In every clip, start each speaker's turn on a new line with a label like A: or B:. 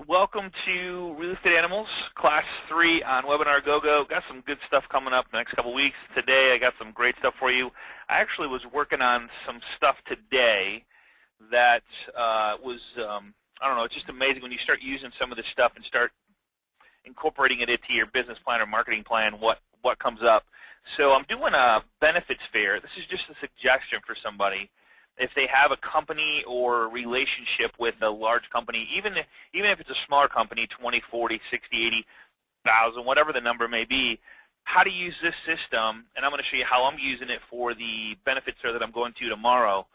A: Welcome to Real Estate Animals, Class 3 on Webinaragogo. Got some good stuff coming up the next couple weeks. Today I got some great stuff for you. I actually was working on some stuff today that was, I don't know, it's just amazing when you start using some of this stuff and start incorporating it into your business plan or marketing plan, what comes up. So I'm doing a benefits fair. This is just a suggestion for somebody. If they have a company or relationship with a large company, even if it's a smaller company, 20, 40, 60, 80,000, whatever the number may be, how to use this system, and I'm going to show you how I'm using it for the benefits fair that I'm going to tomorrow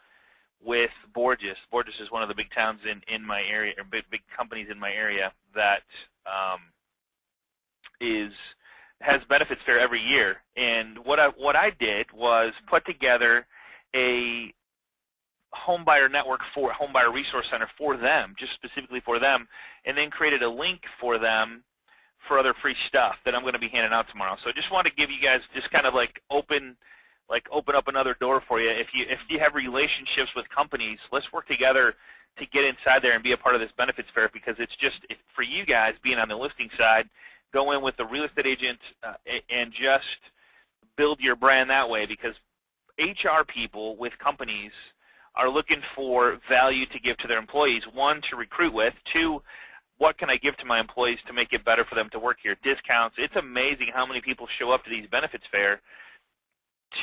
A: with Borges. Borges is one of the big towns in my area, or big companies in my area that has benefits fair every year. And what I did was put together a home buyer network for home buyer resource center for them, just specifically for them, and then created a link for them for other free stuff that I'm going to be handing out tomorrow. So I just want to give you guys just kind of like open up another door for you. If you have relationships with companies, let's work together to get inside there and be a part of this benefits fair, because it's just for you guys being on the listing side, go in with the real estate agent and just build your brand that way, because HR people with companies are looking for value to give to their employees. One, to recruit with. Two, what can I give to my employees to make it better for them to work here? Discounts. It's amazing how many people show up to these benefits fair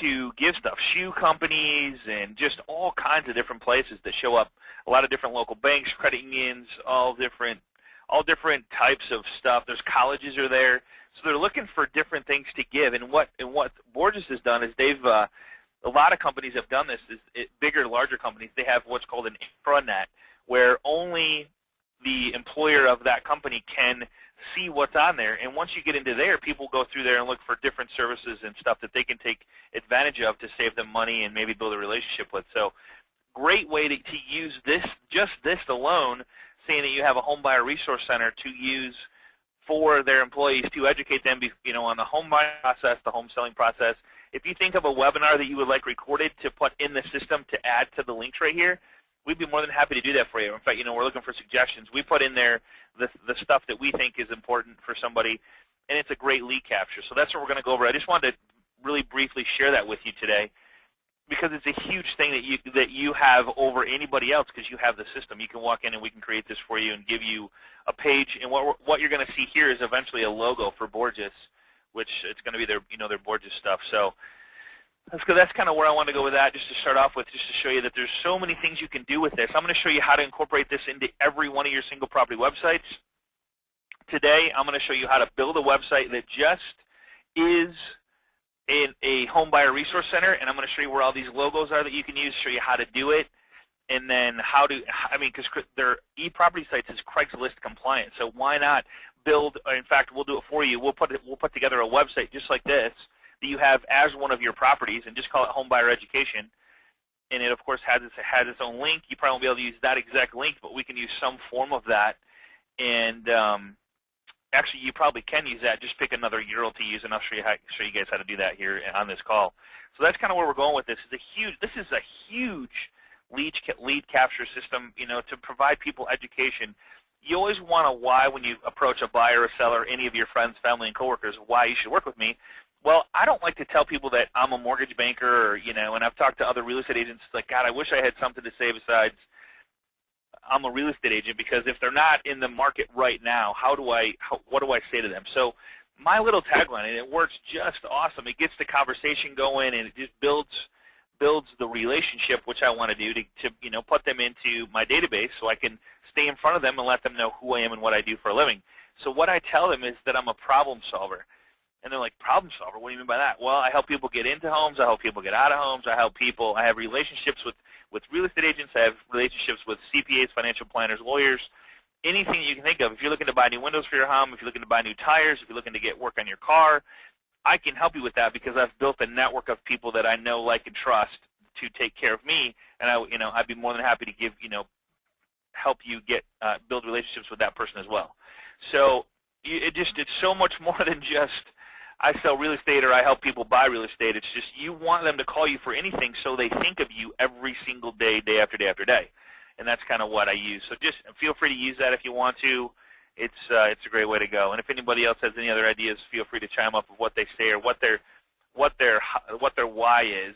A: to give stuff. Shoe companies and just all kinds of different places that show up. A lot of different local banks, credit unions, all different types of stuff. There's colleges are there. So they're looking for different things to give. And what Borges has done is they've a lot of companies have done this. Bigger, larger companies, they have what's called an intranet, where only the employer of that company can see what's on there. And once you get into there, people go through there and look for different services and stuff that they can take advantage of to save them money and maybe build a relationship with. So great way to use this, just this alone, saying that you have a home buyer resource center to use for their employees to educate them, on the home buying process, the home selling process. If you think of a webinar that you would like recorded to put in the system to add to the links right here, we'd be more than happy to do that for you. In fact, we're looking for suggestions. We put in there the stuff that we think is important for somebody, and it's a great lead capture. So that's what we're going to go over. I just wanted to really briefly share that with you today, because it's a huge thing that you have over anybody else, because you have the system. You can walk in and we can create this for you and give you a page. And what you're going to see here is eventually a logo for Borges, which it's going to be their Borges stuff. So that's kind of where I want to go with that, just to start off with, just to show you that there's so many things you can do with this. I'm going to show you how to incorporate this into every one of your single property websites. Today, I'm going to show you how to build a website that just is in a home buyer resource center, and I'm going to show you where all these logos are that you can use, show you how to do it, and then because their e-property sites is Craigslist compliant, so why not build, in fact, we'll do it for you. We'll put together a website just like this that you have as one of your properties, and just call it Home Buyer Education, and it, of course, has its own link. You probably won't be able to use that exact link, but we can use some form of that, and actually, you probably can use that. Just pick another URL to use, and I'll show you guys how to do that here on this call. So that's kind of where we're going with this. This is a huge lead capture system, to provide people education. You always want to why when you approach a buyer, a seller, any of your friends, family, and coworkers, why you should work with me. Well, I don't like to tell people that I'm a mortgage banker, or, and I've talked to other real estate agents, like, God, I wish I had something to say besides I'm a real estate agent, because if they're not in the market right now, what do I say to them? So my little tagline, and it works just awesome. It gets the conversation going, and it just builds the relationship, which I want to do to put them into my database so I can stay in front of them and let them know who I am and what I do for a living. So what I tell them is that I'm a problem solver. And they're like, problem solver? What do you mean by that? Well, I help people get into homes. I help people get out of homes. I have relationships with real estate agents. I have relationships with CPAs, financial planners, lawyers, anything you can think of. If you're looking to buy new windows for your home, if you're looking to buy new tires, if you're looking to get work on your car, I can help you with that, because I've built a network of people that I know, like, and trust to take care of me, and I'd be more than happy to help you build relationships with that person as well. So it's so much more than just I sell real estate or I help people buy real estate. It's just you want them to call you for anything, so they think of you every single day, day after day after day. and that's kind of what I use. So just feel free to use that if you want to. It's a great way to go. And if anybody else has any other ideas, feel free to chime up with what they say or what their why is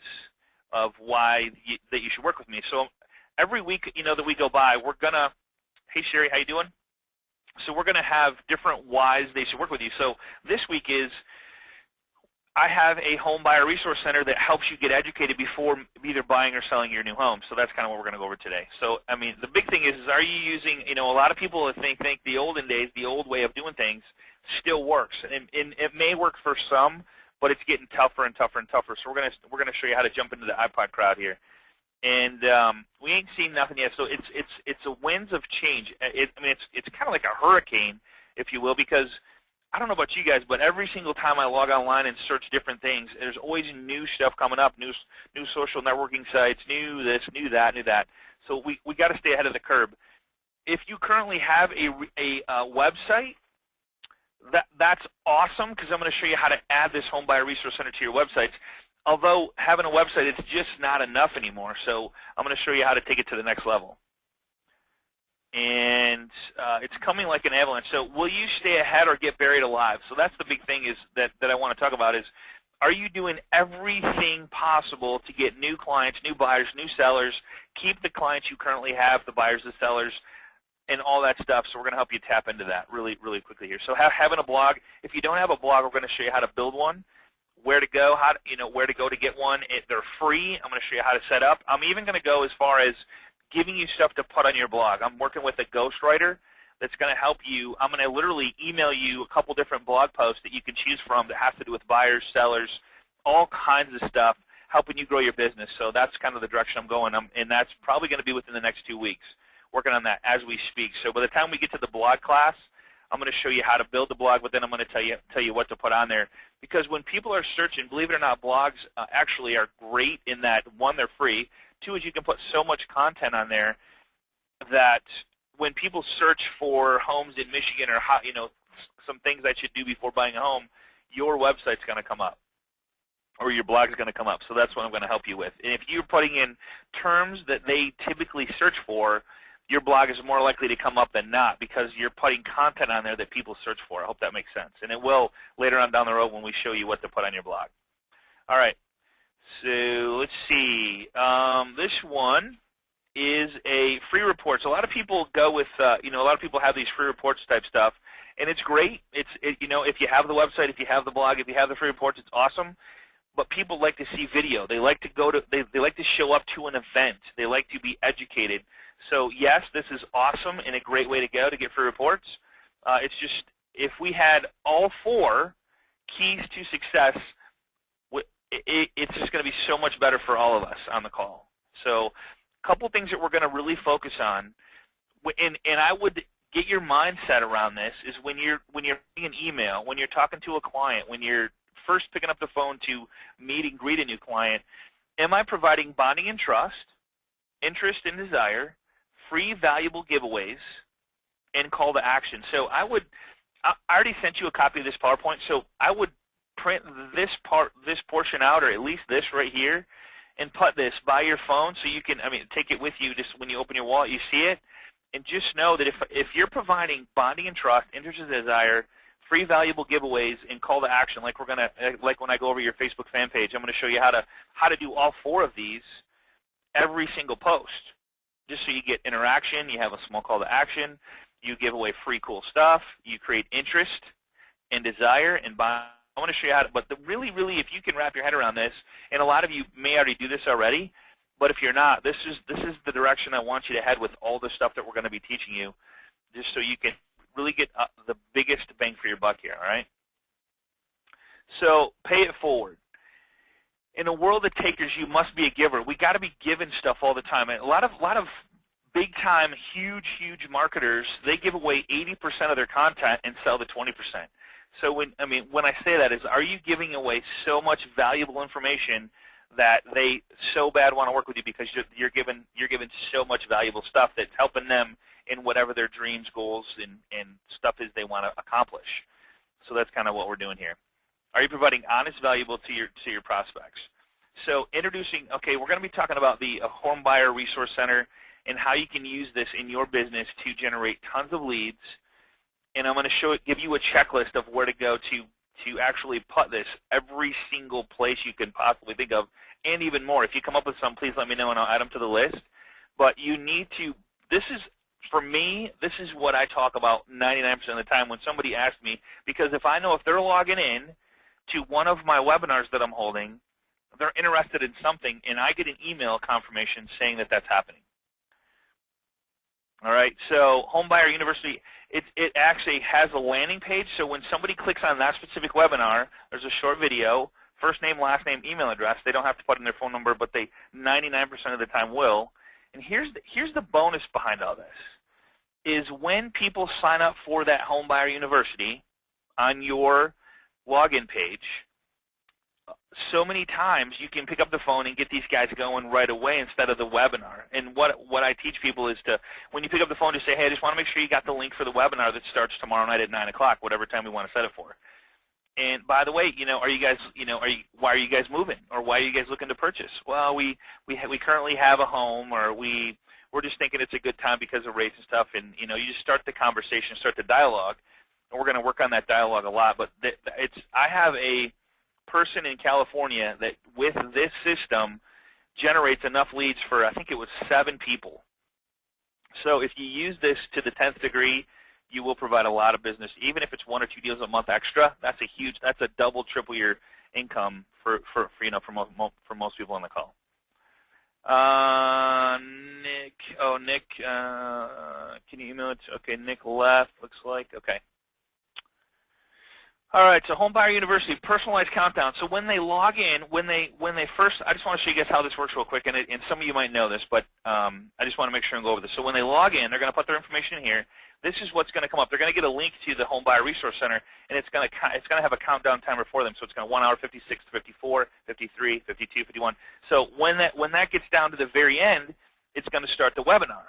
A: of why that you should work with me. So every week, that we go by, we're gonna. Hey Sherry, how you doing? So we're gonna have different whys they should work with you. So this week is, I have a home buyer resource center that helps you get educated before either buying or selling your new home. So that's kind of what we're going to go over today. So, I mean, the big thing is are you using, a lot of people think the olden days, the old way of doing things still works. And it may work for some, but it's getting tougher and tougher and tougher. So we're going to show you how to jump into the iPod crowd here. And we ain't seen nothing yet. So it's a winds of change. It's kind of like a hurricane, if you will, because I don't know about you guys, but every single time I log online and search different things, there's always new stuff coming up, new social networking sites, new this, new that. So we got to stay ahead of the curve. If you currently have a website, that's awesome, because I'm going to show you how to add this Home Buyer Resource Center to your websites. Although having a website, it's just not enough anymore. So I'm going to show you how to take it to the next level. And it's coming like an avalanche. So will you stay ahead or get buried alive? So that's the big thing is that I want to talk about is, are you doing everything possible to get new clients, new buyers, new sellers, keep the clients you currently have, the buyers, the sellers, and all that stuff? So we're going to help you tap into that really, really quickly here. So having a blog, if you don't have a blog, we're going to show you how to build one, where to go, where to go to get one. They're free. I'm going to show you how to set up. I'm even going to go as far as giving you stuff to put on your blog. I'm working with a ghostwriter that's going to help you. I'm going to literally email you a couple different blog posts that you can choose from that has to do with buyers, sellers, all kinds of stuff, helping you grow your business. So that's kind of the direction I'm going, and that's probably going to be within the next 2 weeks, working on that as we speak. So by the time we get to the blog class, I'm going to show you how to build the blog, but then I'm going to tell you what to put on there. Because when people are searching, believe it or not, blogs actually are great in that, one, they're free. Two is you can put so much content on there that when people search for homes in Michigan or some things I should do before buying a home, your website's going to come up or your blog is going to come up. So that's what I'm going to help you with. And if you're putting in terms that they typically search for, your blog is more likely to come up than not because you're putting content on there that people search for. I hope that makes sense. And it will later on down the road when we show you what to put on your blog. All right. So let's see. This one is a free report. So a lot of people go with, a lot of people have these free reports type stuff, and it's great. If you have the website, if you have the blog, if you have the free reports, it's awesome. But people like to see video. They like to they like to show up to an event. They like to be educated. So yes, this is awesome and a great way to go to get free reports. It's just if we had all 4 keys to success, it's just going to be so much better for all of us on the call. So a couple things that we're going to really focus on, and I would get your mindset around this, is when you're getting an email, when you're talking to a client, when you're first picking up the phone to meet and greet a new client, am I providing bonding and trust, interest and desire, free valuable giveaways, and call to action? So I already sent you a copy of this PowerPoint, so I would print this portion out, or at least this right here, and put this by your phone so you can, take it with you just when you open your wallet, you see it, and just know that if you're providing bonding and trust, interest and desire, free valuable giveaways, and call to action, like when I go over your Facebook fan page, I'm going to show you how to do all 4 of these every single post, just so you get interaction, you have a small call to action, you give away free cool stuff, you create interest and desire and bond. I want to show you how to, but really, if you can wrap your head around this, and a lot of you may already do this already, but if you're not, this is the direction I want you to head with all the stuff that we're going to be teaching you, just so you can really get the biggest bang for your buck here, all right? So pay it forward. In a world of takers, you must be a giver. We got to be giving stuff all the time. And a lot of big-time, huge marketers, they give away 80% of their content and sell the 20%. So when I say that is, are you giving away so much valuable information that they so bad want to work with you because you're giving so much valuable stuff that's helping them in whatever their dreams, goals, and stuff is they want to accomplish? So that's kind of what we're doing here. Are you providing honest, valuable to your prospects? So introducing, okay, we're going to be talking about the Home Buyer Resource Center and how you can use this in your business to generate tons of leads. And I'm going to give you a checklist of where to go to actually put this every single place you can possibly think of, and even more. If you come up with some, please let me know, and I'll add them to the list. But you need to, this is, for me, this is what I talk about 99% of the time when somebody asks me, because if I know if they're logging in to one of my webinars that I'm holding, they're interested in something, and I get an email confirmation saying that that's happening. All right, so Homebuyer University, it actually has a landing page, so when somebody clicks on that specific webinar, there's a short video, first name, last name, email address. They don't have to put in their phone number, but they 99% of the time will. And here's the bonus behind all this, is when people sign up for that Homebuyer University on your login page, so many times you can pick up the phone and get these guys going right away instead of the webinar. And what I teach people is to, when you pick up the phone, just say, hey, I just want to make sure you got the link for the webinar that starts tomorrow night at 9 o'clock, whatever time we want to set it for. And by the way, are you guys, why are you guys moving, or why are you guys looking to purchase? Well, we currently have a home, or we're just thinking it's a good time because of rates and stuff. And you just start the conversation, start the dialogue, and we're going to work on that dialogue a lot. But I have a person in California that with this system generates enough leads for, I think it was 7 people. So if you use this to the 10th degree, you will provide a lot of business. Even if it's 1 or 2 deals a month extra, that's a double, triple your income for most people on the call. Nick, can you email it? Okay, Nick left, looks like. Okay. All right, so Homebuyer University, personalized countdown. So when they log in, when they first, I just want to show you guys how this works real quick, and some of you might know this, but I just want to make sure and go over this. So when they log in, they're going to put their information in here. This is what's going to come up. They're going to get a link to the Homebuyer Resource Center, and it's going to have a countdown timer for them. So it's going to 1 hour, 56, 54, 53, 52, 51. So when that gets down to the very end, it's going to start the webinar.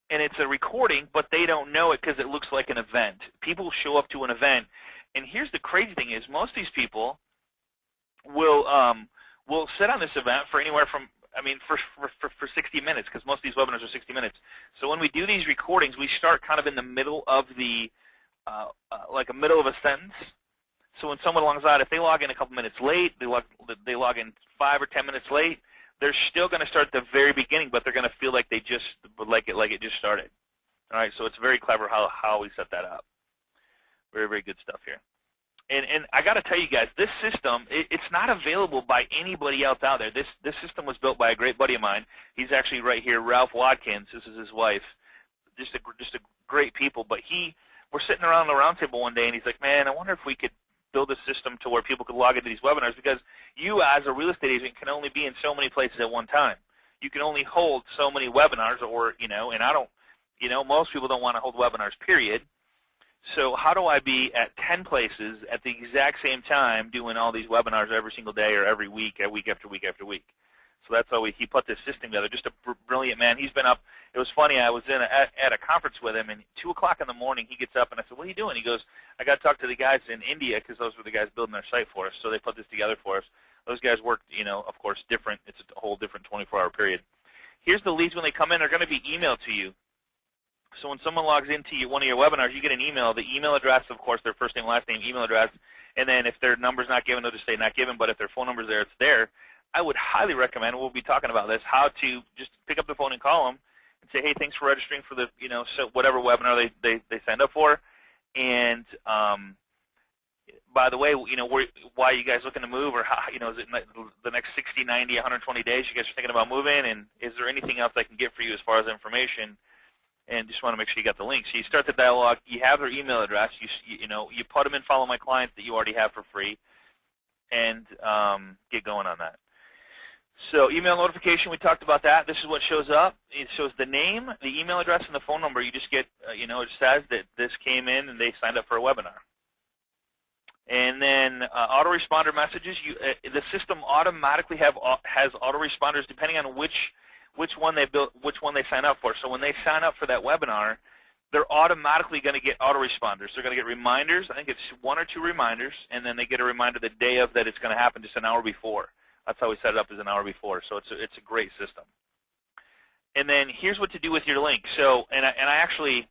A: And it's a recording, but they don't know it because it looks like an event. People show up to an event. And here's the crazy thing is most of these people will sit on this event for anywhere from, for 60 minutes, because most of these webinars are 60 minutes. So when we do these recordings, we start kind of in the middle of like a middle of a sentence. So when someone logs out, if they log in a couple minutes late, they log in 5 or 10 minutes late, they're still going to start at the very beginning, but they're going to feel like it just started. All right, so it's very clever how we set that up. Very, very good stuff here. And I got to tell you guys, this system, it's not available by anybody else out there. This system was built by a great buddy of mine. He's actually right here, Ralph Watkins. This is his wife. Just a great people. But we're sitting around the round table one day, and he's like, man, I wonder if we could build a system to where people could log into these webinars, because you as a real estate agent can only be in so many places at one time. You can only hold so many webinars, or, and I don't, most people don't want to hold webinars, period. So how do I be at 10 places at the exact same time doing all these webinars every single day or every week, week after week after week? So that's how he put this system together. Just a brilliant man. He's been up. It was funny. I was at a conference with him, and 2 o'clock in the morning he gets up, and I said, what are you doing? He goes, I got to talk to the guys in India, because those were the guys building their site for us. So they put this together for us. Those guys worked, of course, different. It's a whole different 24-hour period. Here's the leads when they come in. They're going to be emailed to you. So when someone logs into one of your webinars, you get an email. The email address, of course, their first name, last name, email address, and then if their number's not given, they'll just say not given, but if their phone number's there, it's there. I would highly recommend, we'll be talking about this, how to just pick up the phone and call them and say, hey, thanks for registering for the, so whatever webinar they signed up for. And by the way, why are you guys looking to move, or how, is it the next 60, 90, 120 days you guys are thinking about moving, and is there anything else I can get for you as far as information? And just want to make sure you got the link. So you start the dialogue. You have their email address. You put them in Follow My Clients that you already have for free, and get going on that. So email notification, we talked about that. This is what shows up. It shows the name, the email address, and the phone number. You just get, it says that this came in and they signed up for a webinar. And then autoresponder messages. The system automatically has autoresponders depending on which one they sign up for. So when they sign up for that webinar, they're automatically going to get autoresponders. They're going to get reminders. I think it's 1 or 2 reminders, and then they get a reminder the day of that it's going to happen, just an hour before. That's how we set it up, as an hour before. So it's a great system. And then here's what to do with your link. So, and I actually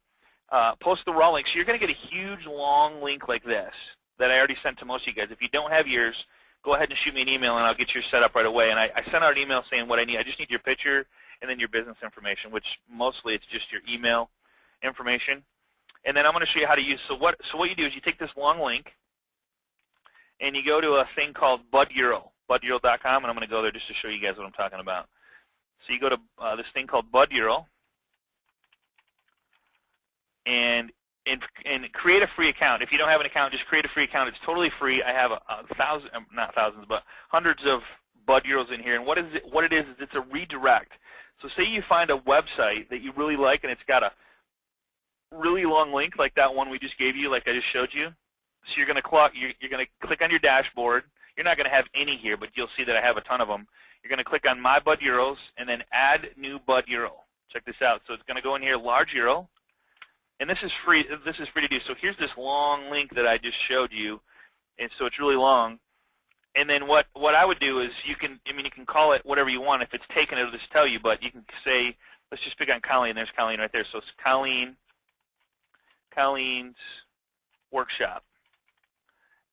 A: post the raw link. So you're going to get a huge long link like this that I already sent to most of you guys. If you don't have yours, go ahead and shoot me an email, and I'll get yours set up right away. And I sent out an email saying what I need. I just need your picture and then your business information, which mostly it's just your email information. And then I'm going to show you how to use. So what you do is you take this long link, and you go to a thing called budural.com, and I'm going to go there just to show you guys what I'm talking about. So you go to this thing called Budural, and create a free account. If you don't have an account, just create a free account. It's totally free. I have not thousands, but hundreds of Budurals in here. And what it is it's a redirect. So say you find a website that you really like, and it's got a really long link like that one we just gave you, like I just showed you. So you're going to click on your dashboard. You're not going to have any here, but you'll see that I have a ton of them. You're going to click on My Budurals and then Add New Budural. Check this out. So it's going to go in here, large URL, and this is free. This is free to do. So here's this long link that I just showed you, and so it's really long. And then what I would do is you can call it whatever you want. If it's taken, it'll just tell you. But you can say, let's just pick on Colleen. There's Colleen right there. So it's Colleen's workshop.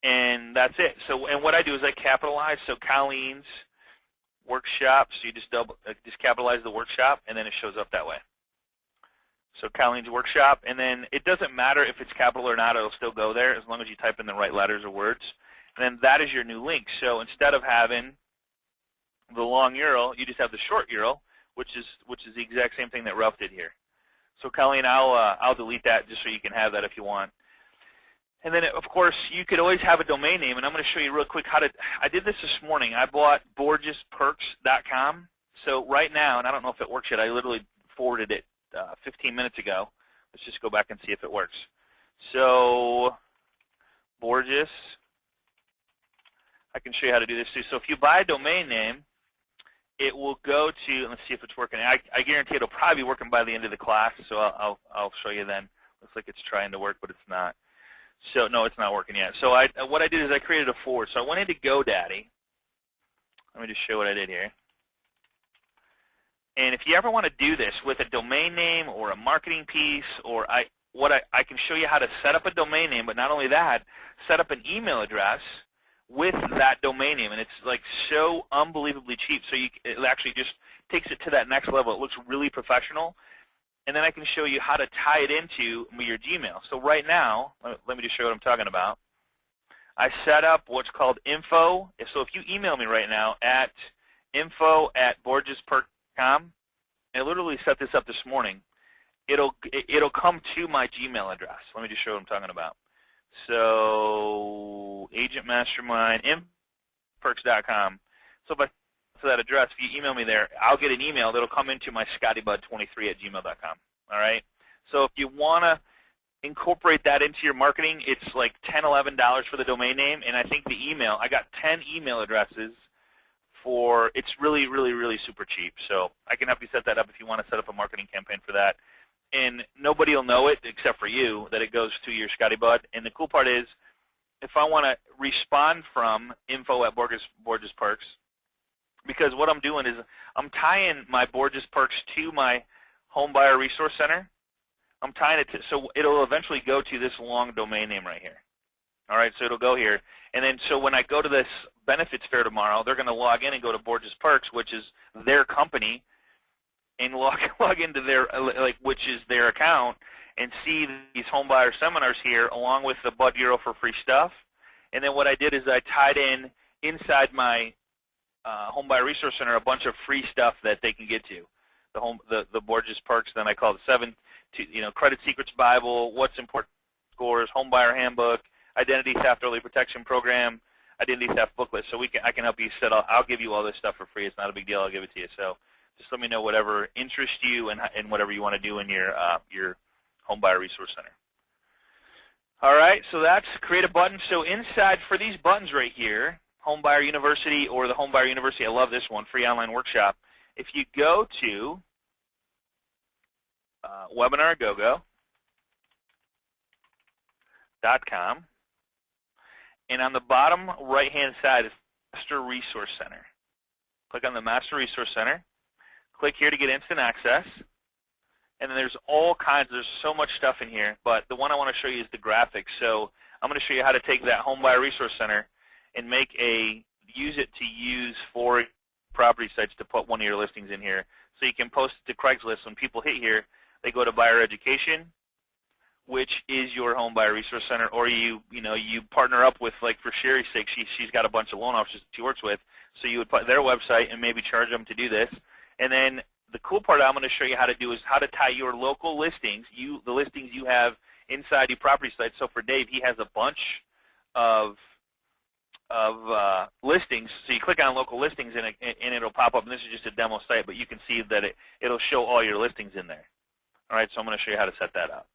A: And that's it. So, and what I do is I capitalize. So Colleen's workshop. So you just capitalize the workshop, and then it shows up that way. So Colleen's workshop, and then it doesn't matter if it's capital or not. It'll still go there as long as you type in the right letters or words. And then that is your new link. So instead of having the long URL, you just have the short URL, which is the exact same thing that Ralph did here. So Colleen, I'll delete that just so you can have that if you want. And then, of course, you could always have a domain name, and I'm going to show you real quick how to. I did this morning. I bought BorgesPerks.com. So right now, and I don't know if it works yet. I literally forwarded it 15 minutes ago. Let's just go back and see if it works. So Borges, I can show you how to do this too. So if you buy a domain name, it will go to. Let's see if it's working. I guarantee it'll probably be working by the end of the class. So I'll show you then. Looks like it's trying to work, but it's not. So no, it's not working yet. So what I did is I created a forward. So I went into GoDaddy. Let me just show what I did here. And if you ever want to do this with a domain name or a marketing piece, or I can show you how to set up a domain name, but not only that, set up an email address with that domain name, and it's like so unbelievably cheap. So it actually just takes it to that next level. It looks really professional. And then I can show you how to tie it into your Gmail. So right now, let me just show you what I'm talking about. I set up what's called info. So if you email me right now at info@borgesperk.com, I literally set this up this morning. It'll come to my Gmail address. Let me just show you what I'm talking about. So Agent Mastermind, info@perks.com. So if I to that address, if you email me there, I'll get an email that'll come into my scottybud23@gmail.com. All right? So if you want to incorporate that into your marketing, it's like $10, $11 for the domain name, and I think the email, I got 10 email addresses for, it's really, really, really super cheap. So I can help you set that up if you want to set up a marketing campaign for that. And nobody will know it except for you that it goes to your Scottybud. And the cool part is, if I want to respond from info@BorgesPerks, because what I'm doing is I'm tying my Borges Perks to my Home Buyer Resource Center. I'm tying it to, so it'll eventually go to this long domain name right here. All right, so it'll go here. And then so when I go to this benefits fair tomorrow, they're going to log in and go to Borges Perks, which is their company, and log into their, which is their account, and see these home buyer seminars here along with the Bud Euro for free stuff. And then what I did is I tied in inside my Home Buyer Resource Center a bunch of free stuff that they can get to. The Borges Perks, then I call it 7, Credit Secrets Bible, What's Important Scores, Home Buyer Handbook, Identity Theft Early Protection Program, Identity Theft Booklet. So I can help you set up. I'll give you all this stuff for free. It's not a big deal. I'll give it to you. So just let me know whatever interests you and whatever you want to do in your Home Buyer Resource Center. All right, so that's create a button. So inside for these buttons right here, Home Buyer University or the Home Buyer University, I love this one, free online workshop. If you go to Webinaragogo.com, and on the bottom right-hand side is Master Resource Center. Click on the Master Resource Center, Click here to get instant access. And then there's all kinds, there's so much stuff in here, but the one I want to show you is the graphics. So I'm going to show you how to take that Home Buyer Resource Center and use it to use for property sites to put one of your listings in here. So you can post it to Craigslist. When people hit here, they go to Buyer Education, which is your Home Buyer Resource Center, or you partner up with, like for Sherry's sake, she's got a bunch of loan officers she works with, so you would put their website and maybe charge them to do this. And then the cool part I'm going to show you how to do is how to tie your local listings, the listings you have inside your property site. So for Dave, he has a bunch of listings. So you click on local listings and it'll pop up. And this is just a demo site, but you can see that it'll show all your listings in there. All right, so I'm going to show you how to set that up.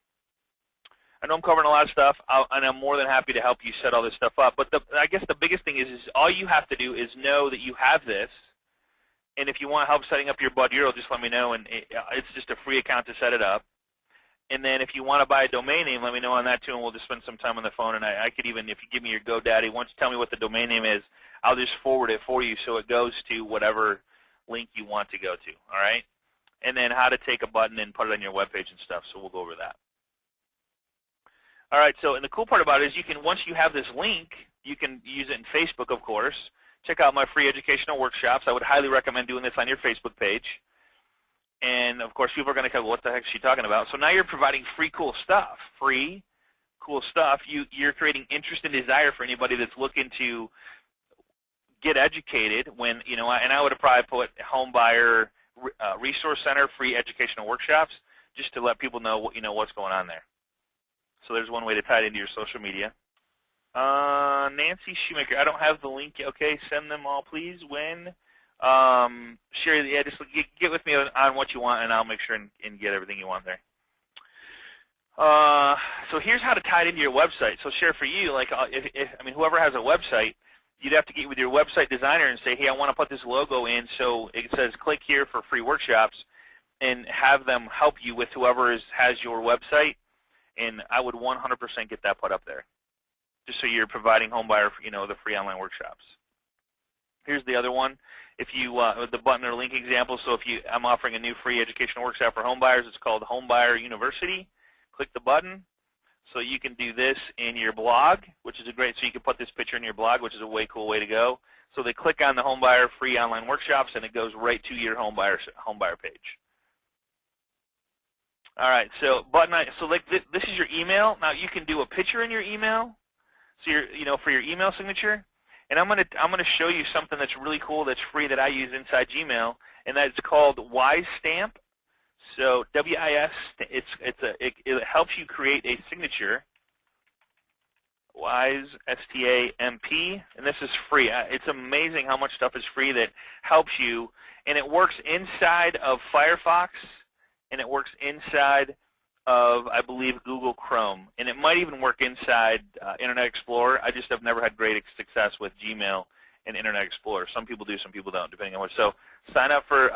A: I know I'm covering a lot of stuff, and I'm more than happy to help you set all this stuff up. But I guess the biggest thing is all you have to do is know that you have this. And if you want help setting up your Bud Euro, just let me know, and it's just a free account to set it up. And then if you want to buy a domain name, let me know on that too, and we'll just spend some time on the phone. And I could even, if you give me your GoDaddy, once you tell me what the domain name is, I'll just forward it for you so it goes to whatever link you want to go to, all right? And then how to take a button and put it on your webpage and stuff, so we'll go over that. All right, so and the cool part about it is you can, once you have this link, you can use it in Facebook, of course. Check out my free educational workshops. I would highly recommend doing this on your Facebook page. And, of course, people are going to go, what the heck is she talking about? So now you're providing free, cool stuff. Free, cool stuff. You're creating interest and desire for anybody that's looking to get educated when, and I would have probably put Home Buyer Resource Center, free educational workshops, just to let people know, what's going on there. So there's one way to tie it into your social media. Nancy Shoemaker, I don't have the link. Okay, send them all, please. When? Sherry, yeah, just get with me on what you want, and I'll make sure and get everything you want there. So here's how to tie it into your website. So, Sherry, for you, like, whoever has a website, you'd have to get with your website designer and say, hey, I want to put this logo in, so it says click here for free workshops, and have them help you with whoever has your website. And I would 100% get that put up there, just so you're providing homebuyer, the free online workshops. Here's the other one. If you the button or link example. So I'm offering a new free educational workshop for homebuyers. It's called Homebuyer University. Click the button. So you can do this in your blog, which is so you can put this picture in your blog, which is a way cool way to go. So they click on the homebuyer free online workshops, and it goes right to your homebuyer page. All right, so this is your email. Now you can do a picture in your email, so for your email signature. And I'm gonna show you something that's really cool, that's free, that I use inside Gmail, and that's called Wise Stamp. So WIS, it helps you create a signature. Wise, STAMP, and this is free. It's amazing how much stuff is free that helps you, and it works inside of Firefox. And it works inside of, I believe, Google Chrome. And it might even work inside Internet Explorer. I just have never had great success with Gmail and Internet Explorer. Some people do, some people don't, depending on what. So sign up for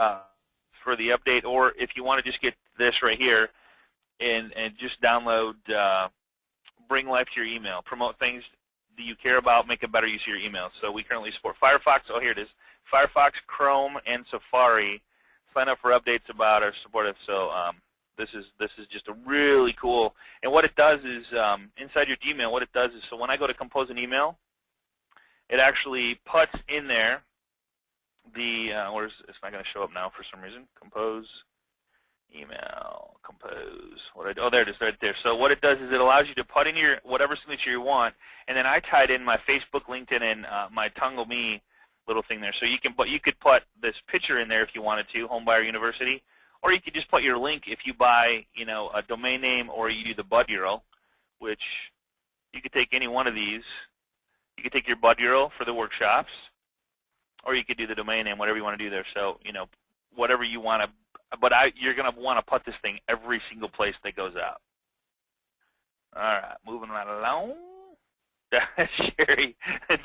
A: the update, or if you want to just get this right here and just download Bring Life to Your Email. Promote things that you care about, make a better use of your email. So we currently support Firefox. Oh, here it is. Firefox, Chrome, and Safari. Sign up for updates about our support it. So this is just a really cool. And what it does is inside your Gmail, what it does is, so when I go to compose an email, it actually puts in there the it's not going to show up now for some reason. Compose email, compose. Oh, there it is, right there. So what it does is it allows you to put in your whatever signature you want, and then I tied in my Facebook, LinkedIn, and my Tungle Me little thing there. So you could put this picture in there if you wanted to, Homebuyer University, or you could just put your link if you buy, a domain name, or you do the Bud URL, which you could take any one of these. You could take your Bud URL for the workshops, or you could do the domain name, whatever you want to do there. So, whatever you want to, but you're going to want to put this thing every single place that goes out. All right, moving right along. Sherry,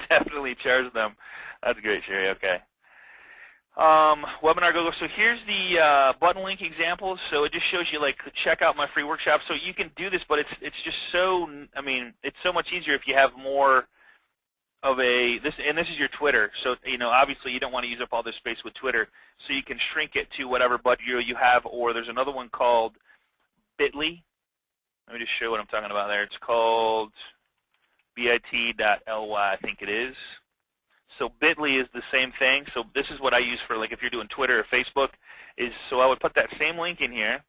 A: definitely charge them. That's great, Sherry. Okay. Webinaragogo. So here's the button link example. So it just shows you, like, check out my free workshop. So you can do this, but it's just so, it's so much easier if you have more of this is your Twitter. So obviously you don't want to use up all this space with Twitter, so you can shrink it to whatever Bud URL you have. Or there's another one called Bitly. Let me just show what I'm talking about there. It's called bit.ly, I think it is. So Bitly is the same thing. So this is what I use for, like, if you're doing Twitter or Facebook. So I would put that same link in here,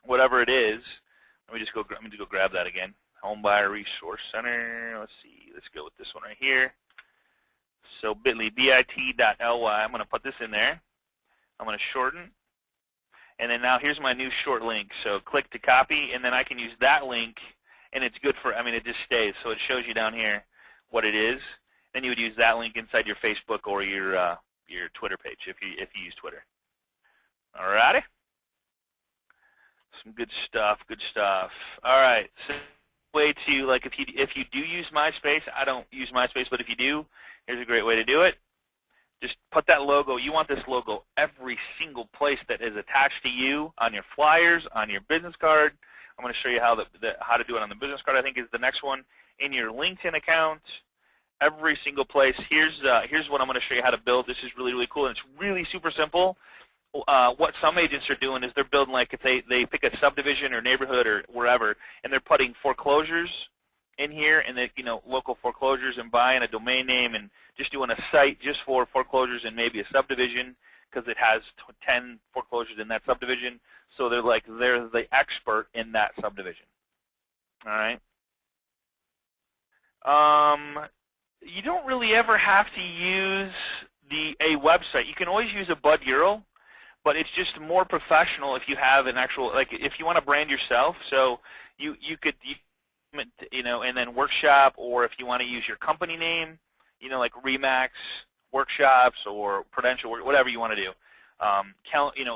A: whatever it is. Let me go grab that again. Homebuyer Resource Center. Let's see. Let's go with this one right here. So Bitly, bit.ly. I'm going to put this in there. I'm going to shorten. And then now here's my new short link. So click to copy, and then I can use that link, and it's good for, it just stays. So it shows you down here what it is. Then you would use that link inside your Facebook or your Twitter page if you use Twitter. All righty. Some good stuff. Good stuff. All right. So way to, like, if you do use MySpace, I don't use MySpace, but if you do, here's a great way to do it. Just put that logo. You want this logo every single place that is attached to you, on your flyers, on your business card. I'm going to show you how to do it on the business card, I think, is the next one. In your LinkedIn account, every single place. Here's what I'm going to show you how to build. This is really, really cool, and it's really super simple. What some agents are doing is they're building, like, if they pick a subdivision or neighborhood or wherever, and they're putting foreclosures in here, and local foreclosures, and buying a domain name and just doing a site just for foreclosures and maybe a subdivision because it has 10 foreclosures in that subdivision. So they're the expert in that subdivision. All right. You don't really ever have to use a website. You can always use a Bud URL, but it's just more professional if you have an actual, like, if you want to brand yourself. So you could and then workshop, or if you want to use your company name, like Remax Workshops or Prudential, whatever you want to do.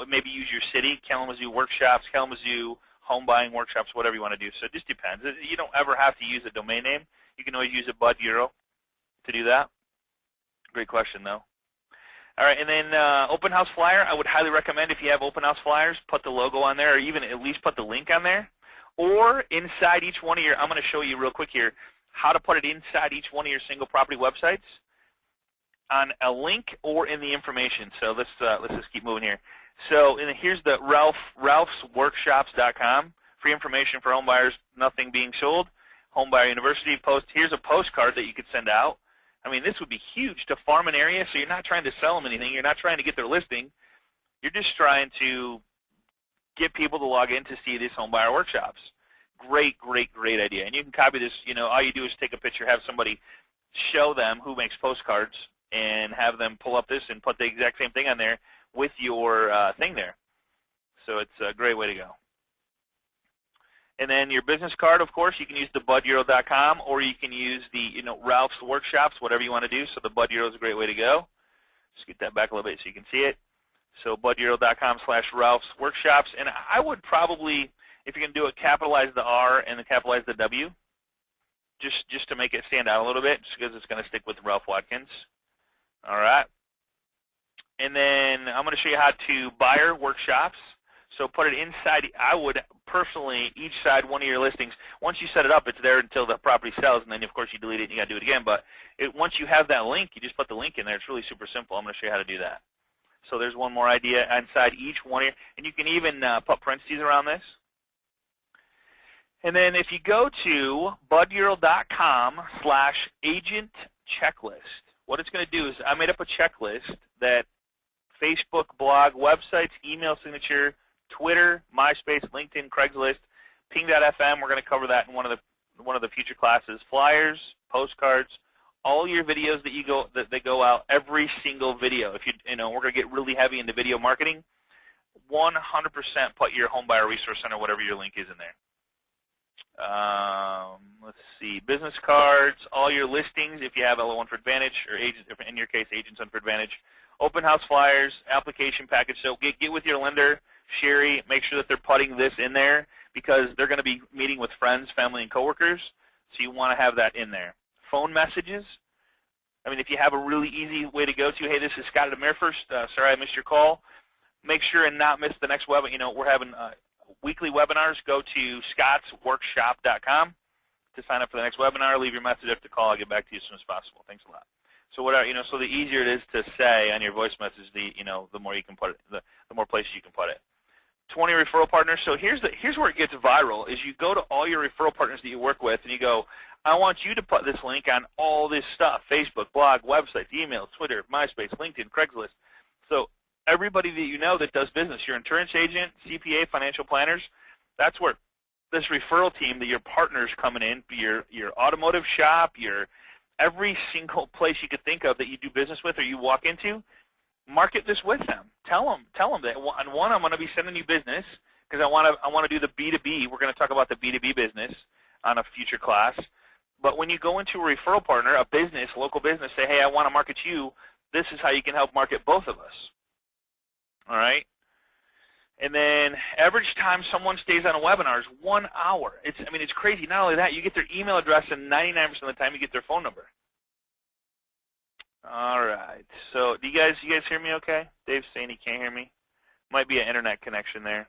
A: Maybe use your city, Kalamazoo Workshops, Kalamazoo Home Buying Workshops, whatever you want to do. So it just depends. You don't ever have to use a domain name. You can always use a Bud URL to do that. Great question, though. All right, and then open house flyer, I would highly recommend, if you have open house flyers, put the logo on there, or even at least put the link on there. Or inside each one of your, I'm going to show you real quick here how to put it inside each one of your single property websites on a link or in the information. So let's just keep moving here. So here's the ralphsworkshops.com, free information for home buyers, nothing being sold. Homebuyer University post. Here's a postcard that you could send out. This would be huge to farm an area, so you're not trying to sell them anything. You're not trying to get their listing. You're just trying to get people to log in to see these homebuyer workshops. Great, great, great idea. And you can copy this. All you do is take a picture, have somebody show them who makes postcards, and have them pull up this and put the exact same thing on there with your thing there. So it's a great way to go. And then your business card, of course, you can use the budurl.com, or you can use the Ralph's Workshops, whatever you want to do. So the Bud URL is a great way to go. Just get that back a little bit so you can see it. So budurl.com/Ralph's Workshops. And I would probably, if you're going to do it, capitalize the R and then capitalize the W, just to make it stand out a little bit, just because it's going to stick with Ralph Watkins. All right. And then I'm going to show you how to buyer workshops. So put it inside. I would personally, each side one of your listings. Once you set it up, it's there until the property sells, and then of course you delete it and you got to do it again. But once you have that link, you just put the link in there. It's really super simple. I'm going to show you how to do that. So there's one more idea inside each one here, and you can even put parentheses around this. And then if you go to budurl.com/agent checklist, what it's going to do is I made up a checklist that Facebook, blog, websites, email signature, Twitter, MySpace, LinkedIn, Craigslist, Ping.fm. We're going to cover that in one of the future classes. Flyers, postcards, all your videos that go out, every single video. If we're going to get really heavy into video marketing. 100% put your Homebuyer Resource Center, whatever your link is, in there. Let's see, business cards, all your listings. If you have LO1 for Advantage, or agents, in your case, Agents on for Advantage. Open house flyers, application package. So get with your lender, Sherry, make sure that they're putting this in there, because they're going to be meeting with friends, family, and coworkers, so you want to have that in there. Phone messages. If you have a really easy way to go to, hey, this is Scott at AmeriFirst. Sorry I missed your call. Make sure and not miss the next webinar. We're having weekly webinars. Go to scottsworkshop.com. to sign up for the next webinar. Leave your message after the call. I'll get back to you as soon as possible. Thanks a lot. So so the easier it is to say on your voice message, the more you can put it, the more places you can put it. 20 referral partners. So here's where it gets viral. Is you go to all your referral partners that you work with, and you go, I want you to put this link on all this stuff: Facebook, blog, websites, email, Twitter, MySpace, LinkedIn, Craigslist. So everybody that you know that does business, your insurance agent, CPA, financial planners, that's where this referral team that your partners coming in, your automotive shop, every single place you could think of that you do business with or you walk into, market this with them. Tell them that on one, I'm going to be sending you business because I want to do the B2B. We're going to talk about the B2B business on a future class. But when you go into a referral partner, a business, local business, say, hey, I want to market you. This is how you can help market both of us. All right? And then average time someone stays on a webinar is 1 hour. It's crazy. Not only that, you get their email address, and 99% of the time you get their phone number. All right. So do you guys hear me okay? Dave's saying he can't hear me. Might be an internet connection there.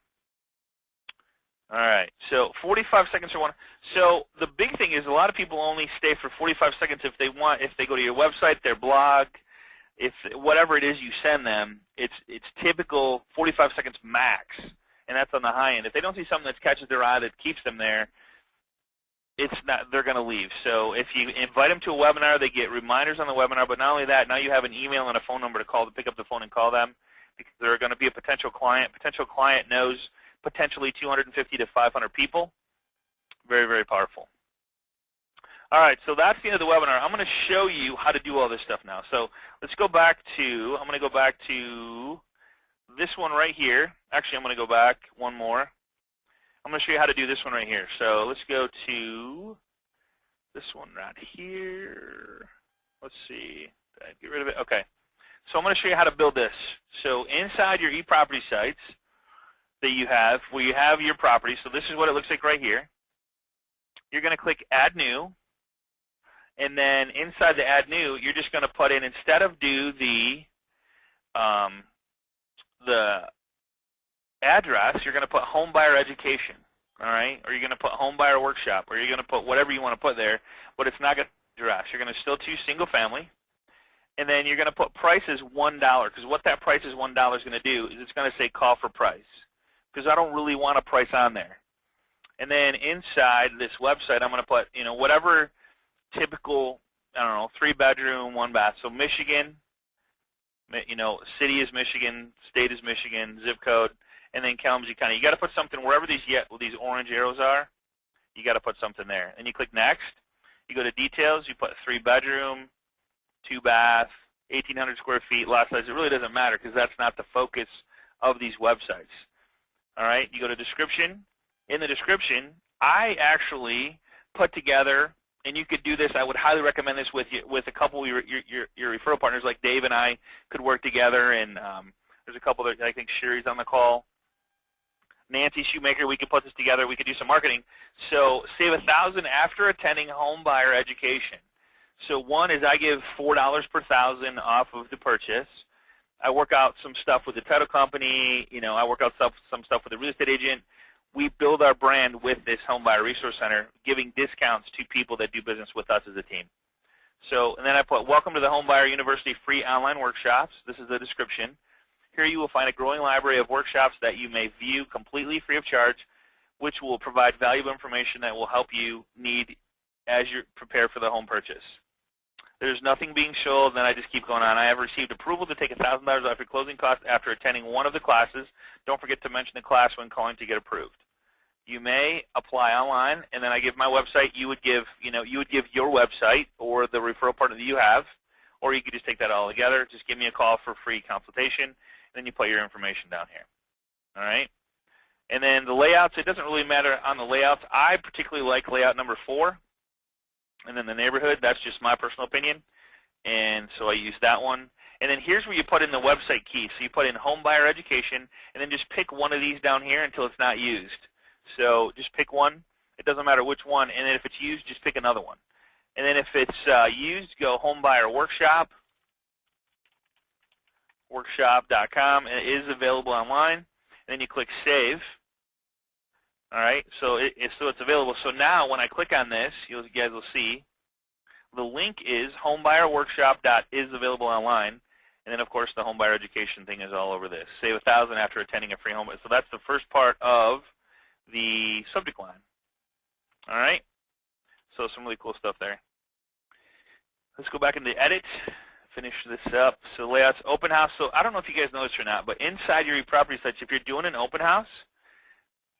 A: All right. So 45 seconds or one. So the big thing is a lot of people only stay for 45 seconds if they go to your website, their blog, if whatever it is you send them, it's typical 45 seconds max, and that's on the high end. If they don't see something that catches their eye that keeps them there, they're going to leave. So if you invite them to a webinar, they get reminders on the webinar, but not only that, now you have an email and a phone number to call to pick up the phone and call them because they're going to be a potential client. Potential client knows potentially 250 to 500 people. Very, very powerful. All right, so that's the end of the webinar. I'm going to show you how to do all this stuff now. So let's go back to, I'm going to go back to this one right here. Actually, I'm going to go back one more. I'm going to show you how to do this one right here. So let's go to this one right here. Let's see. Did I get rid of it? Okay. So I'm going to show you how to build this. So inside your eProperty sites that you have, where you have your property, so this is what it looks like right here. You're going to click Add New. And then inside the Add New, you're just going to put in, instead of do the address, you're going to put home buyer education, all right? Or you're going to put home buyer workshop, or you're going to put whatever you want to put there, but it's not going to address. You're going to still choose single family. And then you're going to put price as $1, because what that price is $1 is going to do is it's going to say call for price, because I don't really want a price on there. And then inside this website, I'm going to put, whatever typical, 3-bedroom, 1-bath. So Michigan, city is Michigan, state is Michigan, zip code, and then Kalamazoo County. You got to put something wherever these orange arrows are. You got to put something there. And you click next. You go to details. You put 3-bedroom, 2-bath, 1,800 square feet, lot size. It really doesn't matter because that's not the focus of these websites. All right. You go to description. In the description, I actually put together. And you could do this. I would highly recommend this with a couple of your referral partners, like Dave and I could work together. And there's a couple that I think Sherry's on the call. Nancy Shoemaker, we could put this together. We could do some marketing. So save $1,000 after attending home buyer education. So one is I give $4 per thousand off of the purchase. I work out some stuff with the title company. I work out some stuff with the real estate agent. We build our brand with this Home Buyer Resource Center, giving discounts to people that do business with us as a team. So, and then I put, welcome to the Home Buyer University free online workshops. This is the description. Here you will find a growing library of workshops that you may view completely free of charge, which will provide valuable information that will help you need as you prepare for the home purchase. There's nothing being sold, and then I just keep going on. I have received approval to take $1,000 off your closing costs after attending one of the classes. Don't forget to mention the class when calling to get approved. You may apply online, and then I give my website. You would give your website or the referral partner that you have, or you could just take that all together. Just give me a call for a free consultation, and then you put your information down here. All right? And then the layouts, it doesn't really matter on the layouts. I particularly like layout number 4. And then the neighborhood, that's just my personal opinion. And so I use that one. And then here's where you put in the website key. So you put in home buyer education, and then just pick one of these down here until it's not used. So just pick one. It doesn't matter which one. And then if it's used, just pick another one. And then if it's used, go home buyer workshop, workshop.com. And it is available online. And then you click save. All right, so it's available. So now when I click on this, you guys will see the link is homebuyerworkshop.is available online. And then, of course, the homebuyer education thing is all over this. Save $1,000 after attending a free home. So that's the first part of the subject line. All right? So some really cool stuff there. Let's go back into edit, finish this up. So layouts, open house. So I don't know if you guys know this or not, but inside your property sites, if you're doing an open house,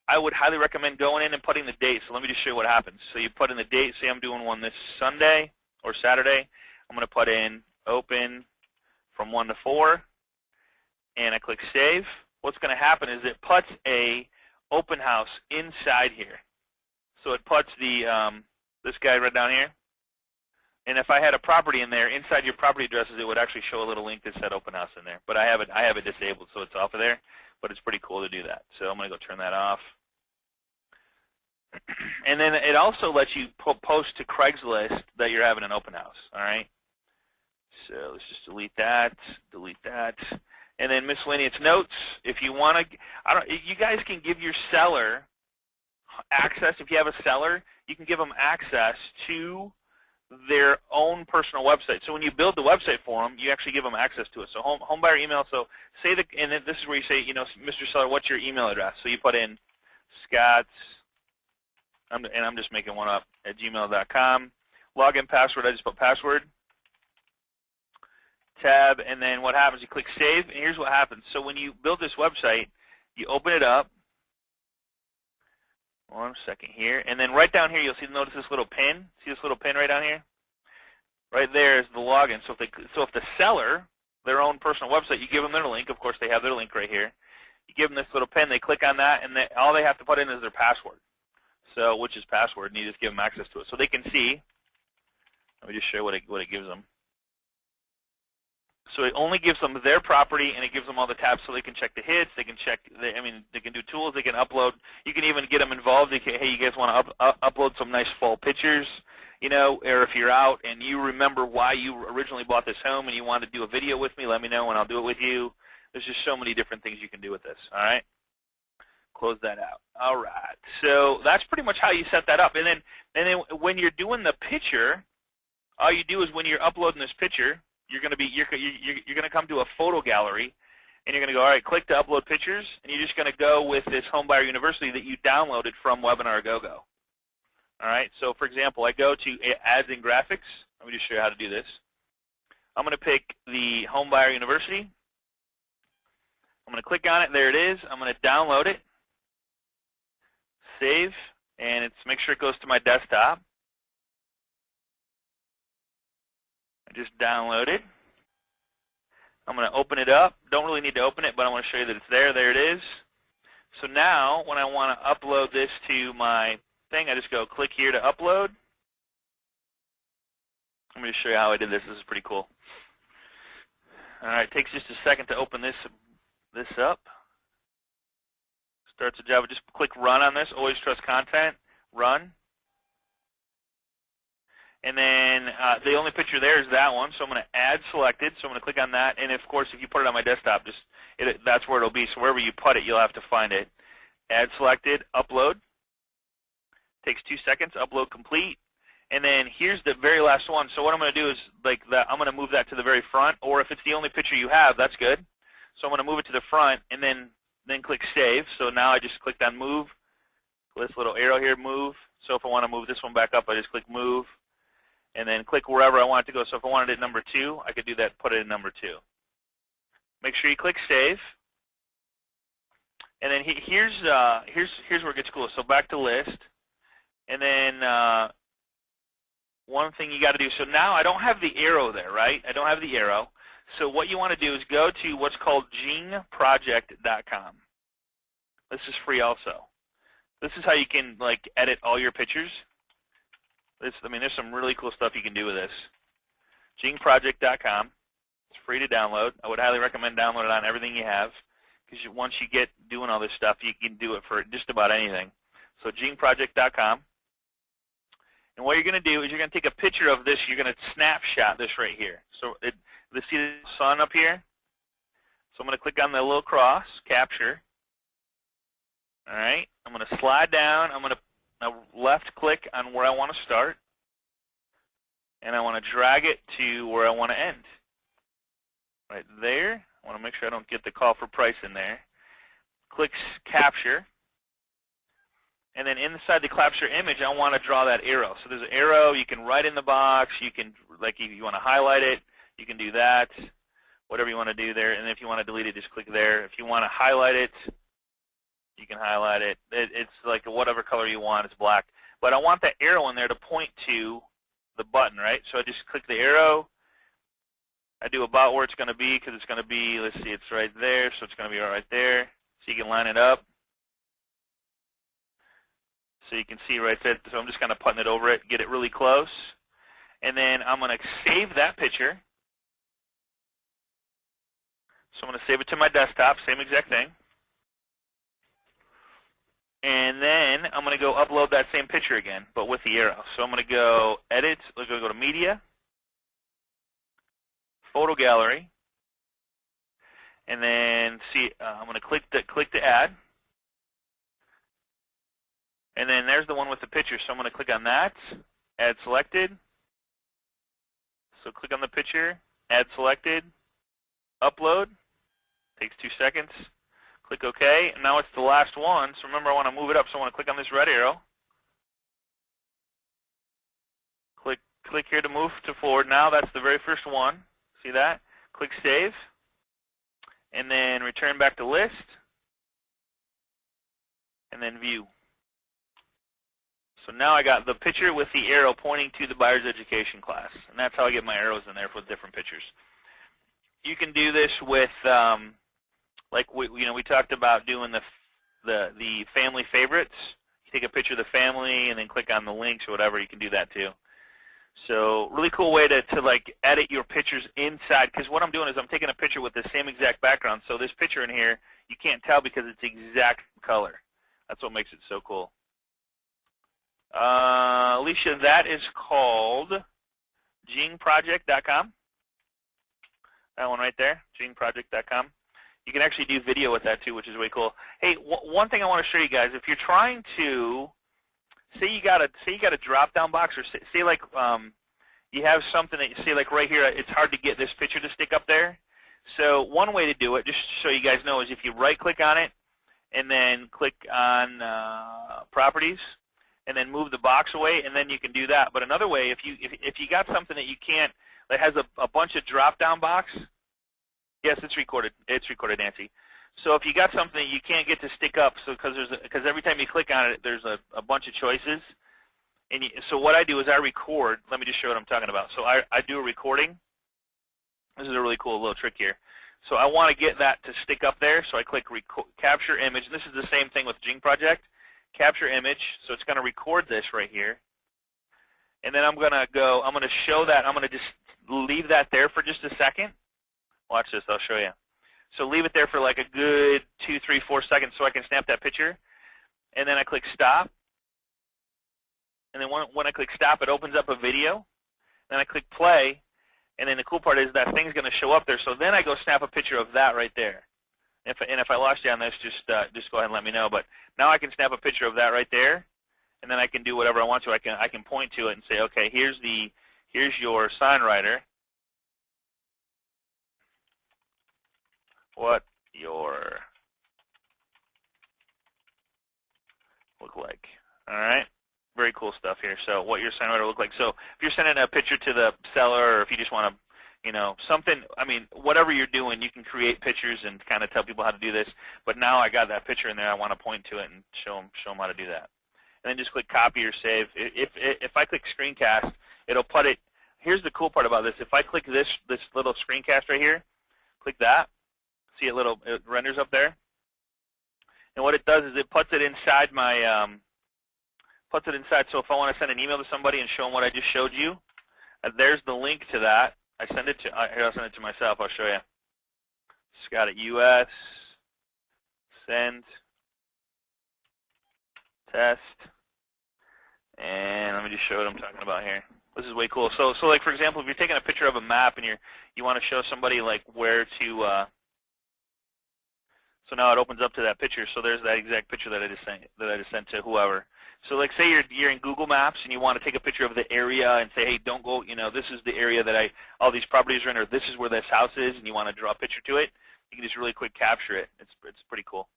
A: I would highly recommend going in and putting the date. So let me just show you what happens. So you put in the date. Say I'm doing one this Sunday or Saturday. I'm going to put in open from 1 to 4, and I click Save. What's going to happen is it puts a open house inside here. So it puts the this guy right down here. And if I had a property in there, inside your property addresses, it would actually show a little link that said open house in there. But I have it disabled, so it's off of there. But it's pretty cool to do that. So I'm going to go turn that off. And then it also lets you post to Craigslist that you're having an open house. All right. So let's just delete that. And then miscellaneous notes. If you want to, you guys can give your seller access. If you have a seller, you can give them access to their own personal website. So when you build the website for them, you actually give them access to it. So home buyer email. So say that, and then this is where you say, Mr. Seller, what's your email address? So you put in Scott's, and I'm just making one up, at gmail.com. Login password, I just put password. Tab, and then what happens, you click Save, and here's what happens. So when you build this website, you open it up. 1 second here. And then right down here, you'll notice this little pin. See this little pin right down here? Right there is the login. So if the seller, their own personal website, you give them their link. Of course, they have their link right here. You give them this little pin. They click on that, and all they have to put in is their password. So which is password, and you just give them access to it. So they can see. Let me just show you what it gives them. So it only gives them their property, and it gives them all the tabs so they can check the hits. They can check. They can do tools. They can upload. You can even get them involved. Hey, you guys want to upload some nice fall pictures, or if you're out and you remember why you originally bought this home and you want to do a video with me, let me know and I'll do it with you. There's just so many different things you can do with this. All right. Close that out. All right. So that's pretty much how you set that up. And then when you're doing the picture, all you do is when you're uploading this picture, you're going to come to a photo gallery, and you're going to go, all right, click to upload pictures, and you're just going to go with this Homebuyer University that you downloaded from Webinaragogo. All right. So for example, I go to Ads and Graphics. Let me just show you how to do this. I'm going to pick the Homebuyer University. I'm going to click on it. There it is. I'm going to download it. Save, and make sure it goes to my desktop. I just downloaded. I'm going to open it up. Don't really need to open it, but I want to show you that it's there. There it is. So now when I want to upload this to my thing, I just go click here to upload. Let me just show you how I did this. This is pretty cool. All right, it takes just a second to open this up. Starts a Java. Just click Run on this. Always trust content. Run. And then the only picture there is that one, so I'm going to add selected. So I'm going to click on that. And, of course, if you put it on my desktop, that's where it will be. So wherever you put it, you'll have to find it. Add selected, upload. Takes 2 seconds, upload complete. And then here's the very last one. So what I'm going to do is I'm going to move that to the very front. Or if it's the only picture you have, that's good. So I'm going to move it to the front and then click Save. So now I just clicked on Move. This little arrow here, Move. So if I want to move this one back up, I just click Move. And then click wherever I want it to go. So if I wanted it number 2, I could do that, put it in number 2. Make sure you click Save. And then here's where it gets cool. So back to List. And then one thing you got to do. So now I don't have the arrow there, right? I don't have the arrow. So what you want to do is go to what's called jingproject.com. This is free also. This is how you can edit all your pictures. There's some really cool stuff you can do with this. jingproject.com. It's free to download. I would highly recommend download it on everything you have, because once you get doing all this stuff, you can do it for just about anything. So jingproject.com. And what you're going to do is you're going to take a picture of this. You're going to snapshot this right here. So see the sun up here? So I'm going to click on the little cross, capture. All right. I'm going to slide down. I'm going to left click on where I want to start, and I want to drag it to where I want to end. Right there. I want to make sure I don't get the call for price in there. Click capture. And then inside the capture image, I want to draw that arrow. So there's an arrow. You can write in the box. You can, like, if you want to highlight it, you can do that. Whatever you want to do there. And if you want to delete it, just click there. If you want to highlight it, you can highlight it. It's like whatever color you want. It's black. But I want that arrow in there to point to the button, right? So I just click the arrow. I do about where it's going to be because it's going to be, let's see, it's right there. So it's going to be right there. So you can line it up. So you can see right there. So I'm just kind of putting it over it, get it really close. And then I'm going to save that picture. So I'm going to save it to my desktop, same exact thing. And then I'm going to go upload that same picture again, but with the arrow. So I'm going to go Edit, I'm going to go to Media, Photo Gallery, and then see, I'm going to click the add. And then there's the one with the picture, so I'm going to click on that, Add Selected. So click on the picture, Add Selected, Upload. Takes 2 seconds. Click OK. And now it's the last one. So remember, I want to move it up. So I want to click on this red arrow. Click here to move to forward. Now that's the very first one. See that? Click Save. And then return back to List. And then View. So now I got the picture with the arrow pointing to the buyer's education class. And that's how I get my arrows in there for different pictures. You can do this with, like we talked about doing the family favorites. You take a picture of the family and then click on the links or whatever. You can do that too. So really cool way to like edit your pictures inside, because what I'm doing is I'm taking a picture with the same exact background. So this picture in here, you can't tell because it's the exact color. That's what makes it so cool. Alicia, that is called jingproject.com. That one right there, jingproject.com. You can actually do video with that too, which is way cool. Hey, one thing I want to show you guys: if you're trying to say you got a drop-down box, or say like you have something that you see like right here, it's hard to get this picture to stick up there. So one way to do it, just so you guys know, is if you right-click on it and then click on Properties, and then move the box away, and then you can do that. But another way, if you got something that you can't, that has a bunch of drop-down box. Yes, it's recorded. It's recorded, Nancy. So if you got something you can't get to stick up, so because every time you click on it, there's a bunch of choices. And so what I do is I record. Let me just show what I'm talking about. So I do a recording. This is a really cool little trick here. So I want to get that to stick up there. So I click Capture Image. And this is the same thing with Jing Project. Capture Image. So it's going to record this right here. And then I'm going to show that. I'm going to just leave that there for just a second. Watch this. I'll show you. So leave it there for like a good 2, 3, 4 seconds so I can snap that picture. And then I click Stop. And then when I click Stop, it opens up a video. Then I click Play. And then the cool part is that thing's going to show up there. So then I go snap a picture of that right there. And if I lost you on this, just go ahead and let me know. But now I can snap a picture of that right there. And then I can do whatever I want to. I can point to it and say, okay, here's your sign writer. What your look like. All right. Very cool stuff here. So what your sign writer look like. So if you're sending a picture to the seller, or if you just want to, something, I mean, whatever you're doing, you can create pictures and kind of tell people how to do this. But now I got that picture in there. I want to point to it and show them how to do that. And then just click Copy or Save. If I click Screencast, it'll put it. Here's the cool part about this. If I click this little screencast right here, click that. See it renders up there. And what it does is it puts it inside my so if I want to send an email to somebody and show them what I just showed you, there's the link to that. I'll send it to myself. I'll show you. Just got it. US send test, and let me just show what I'm talking about here. This is way cool. So like for example, if you're taking a picture of a map and you want to show somebody like where to So now it opens up to that picture. So there's that exact picture that I just sent to whoever. So like say you're in Google Maps and you want to take a picture of the area and say, hey, don't go, this is the area that all these properties are in, or this is where this house is, and you want to draw a picture to it, you can just really quick capture it. It's pretty cool.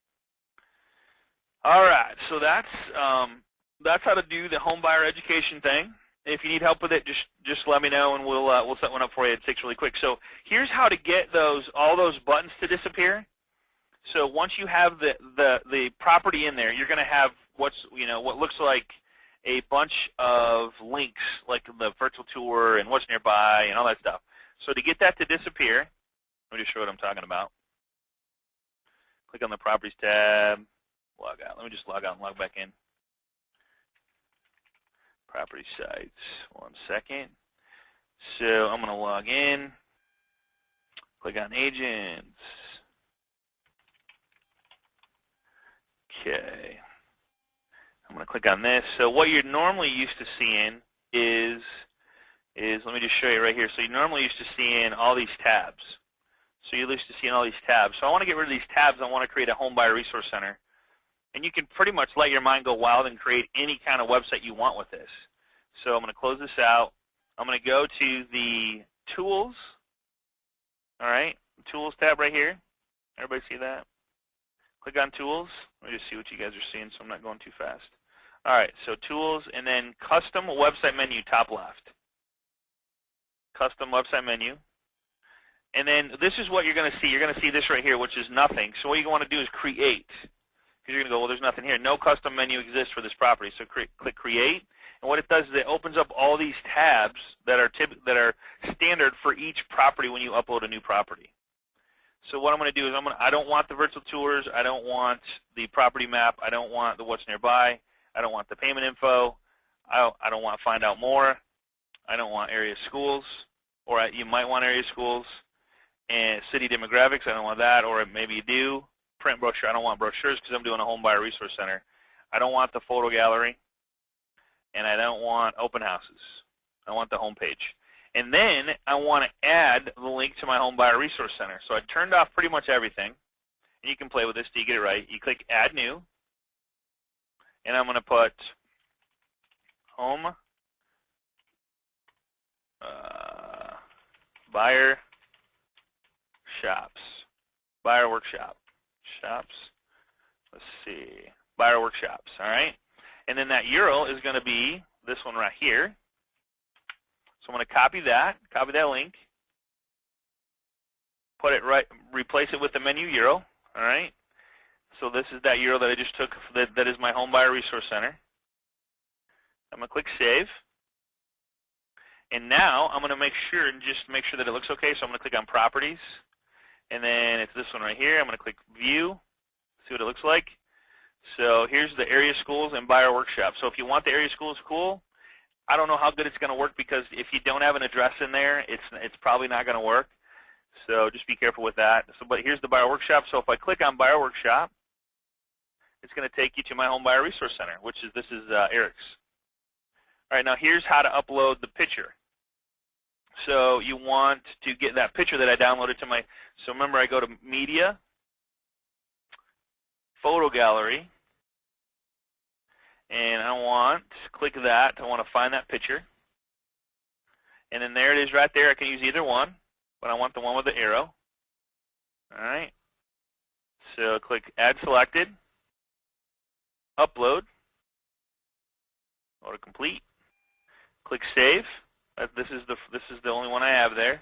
A: All right, so that's how to do the home buyer education thing. If you need help with it, just let me know and we'll set one up for you. It takes really quick. So here's how to get all those buttons to disappear. So once you have the property in there, you're going to have what looks like a bunch of links, like the virtual tour and what's nearby and all that stuff. So to get that to disappear, let me just show what I'm talking about. Click on the Properties tab, log out. Let me just log out and log back in. Property sites, 1 second. So I'm going to log in, click on agents. Okay. I'm going to click on this. So what you're normally used to seeing is let me just show you right here. So you're normally used to seeing all these tabs. So you're used to seeing all these tabs. So I want to get rid of these tabs. I want to create a home buyer resource center. And you can pretty much let your mind go wild and create any kind of website you want with this. So I'm going to close this out. I'm going to go to the Tools. All right, Tools tab right here. Everybody see that? Click on Tools. Let me just see what you guys are seeing so I'm not going too fast. All right, so Tools and then Custom Website Menu, top left. Custom Website Menu. And then this is what you're going to see. You're going to see this right here, which is nothing. So what you want to do is create. Because you're going to go, well, there's nothing here. No custom menu exists for this property. So click Create. And what it does is it opens up all these tabs that are standard for each property when you upload a new property. So what I'm going to do is I don't want the virtual tours. I don't want the property map. I don't want the what's nearby. I don't want the payment info. I don't want find out more. I don't want area schools, or you might want area schools. And city demographics, I don't want that, or maybe you do. Print brochure, I don't want brochures because I'm doing a home buyer resource center. I don't want the photo gallery, and I don't want open houses. I want the home page. And then I want to add the link to my home buyer resource center. So I turned off pretty much everything, and you can play with this till you get it right. You click Add New, and I'm going to put home buyer shops, buyer workshop. Shops, let's see, buyer workshops, all right? And then that URL is going to be this one right here. So I'm going to copy that link, put it right, replace it with the menu URL, all right? So this is that URL that I just took, that is my home buyer resource center. I'm going to click Save. And now I'm going to make sure that it looks okay. So I'm going to click on Properties. And then it's this one right here. I'm going to click View, see what it looks like. So here's the area schools and buyer workshop. So if you want the area schools, cool. I don't know how good it's going to work because if you don't have an address in there, it's probably not going to work. So just be careful with that. So, but here's the buyer workshop. So if I click on buyer workshop, it's going to take you to my home buyer resource center, this is Eric's. All right, now here's how to upload the picture. So you want to get that picture that I downloaded to my, so remember I go to Media, Photo Gallery, and I want, click that, I want to find that picture. And then there it is right there. I can use either one, but I want the one with the arrow. All right. So click Add Selected, Upload, Auto Complete, click Save. This is the only one I have there.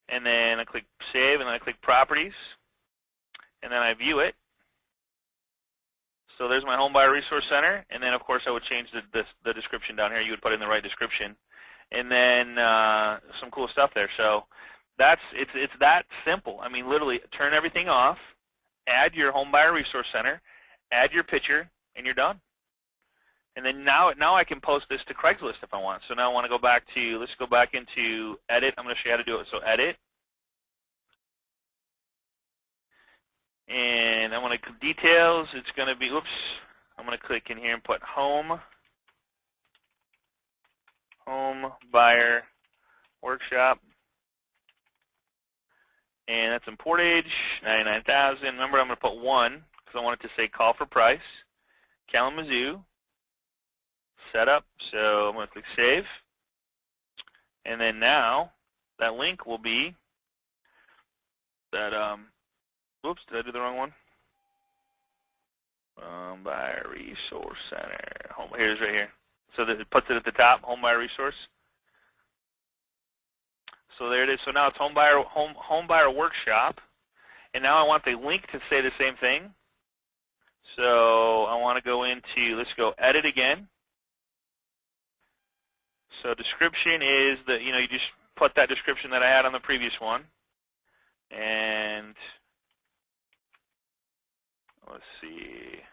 A: And then I click Save, and then I click Properties, and then I view it. So there's my home buyer resource center, and then of course I would change the description down here. You would put in the right description, and then some cool stuff there. So it's that simple. I mean, literally, turn everything off, add your home buyer resource center, add your picture, and you're done. And then now I can post this to Craigslist if I want. So now I want to go back to, let's go back into Edit. I'm going to show you how to do it. So Edit. And I want to details. It's going to be, oops, I'm going to click in here and put home buyer workshop. And that's in Portage, 99,000. Remember, I'm going to put 1 because I want it to say call for price. Kalamazoo. Setup. So I'm going to click Save. And then now that link will be that, whoops, did I do the wrong one? Buyer Resource Center. Here's right here. So that it puts it at the top, Home Buyer Resource. So there it is. So now it's Home Buyer Workshop. And now I want the link to say the same thing. So I want to go into, let's go edit again. So description is that, you just put that description that I had on the previous one. And let's see.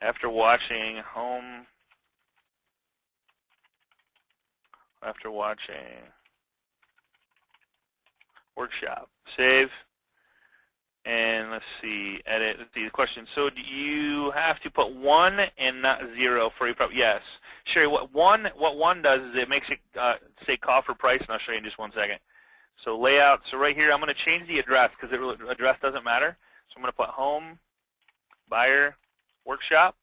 A: After watching workshop, save, and let's see, edit. Let's see the question. So do you have to put 1 and not 0 for your property? Yes. Sherry, what one does is it makes it say call for price, and I'll show you in just 1 second. So layout. So right here, I'm going to change the address because the address doesn't matter. So I'm going to put Home Buyer Workshop,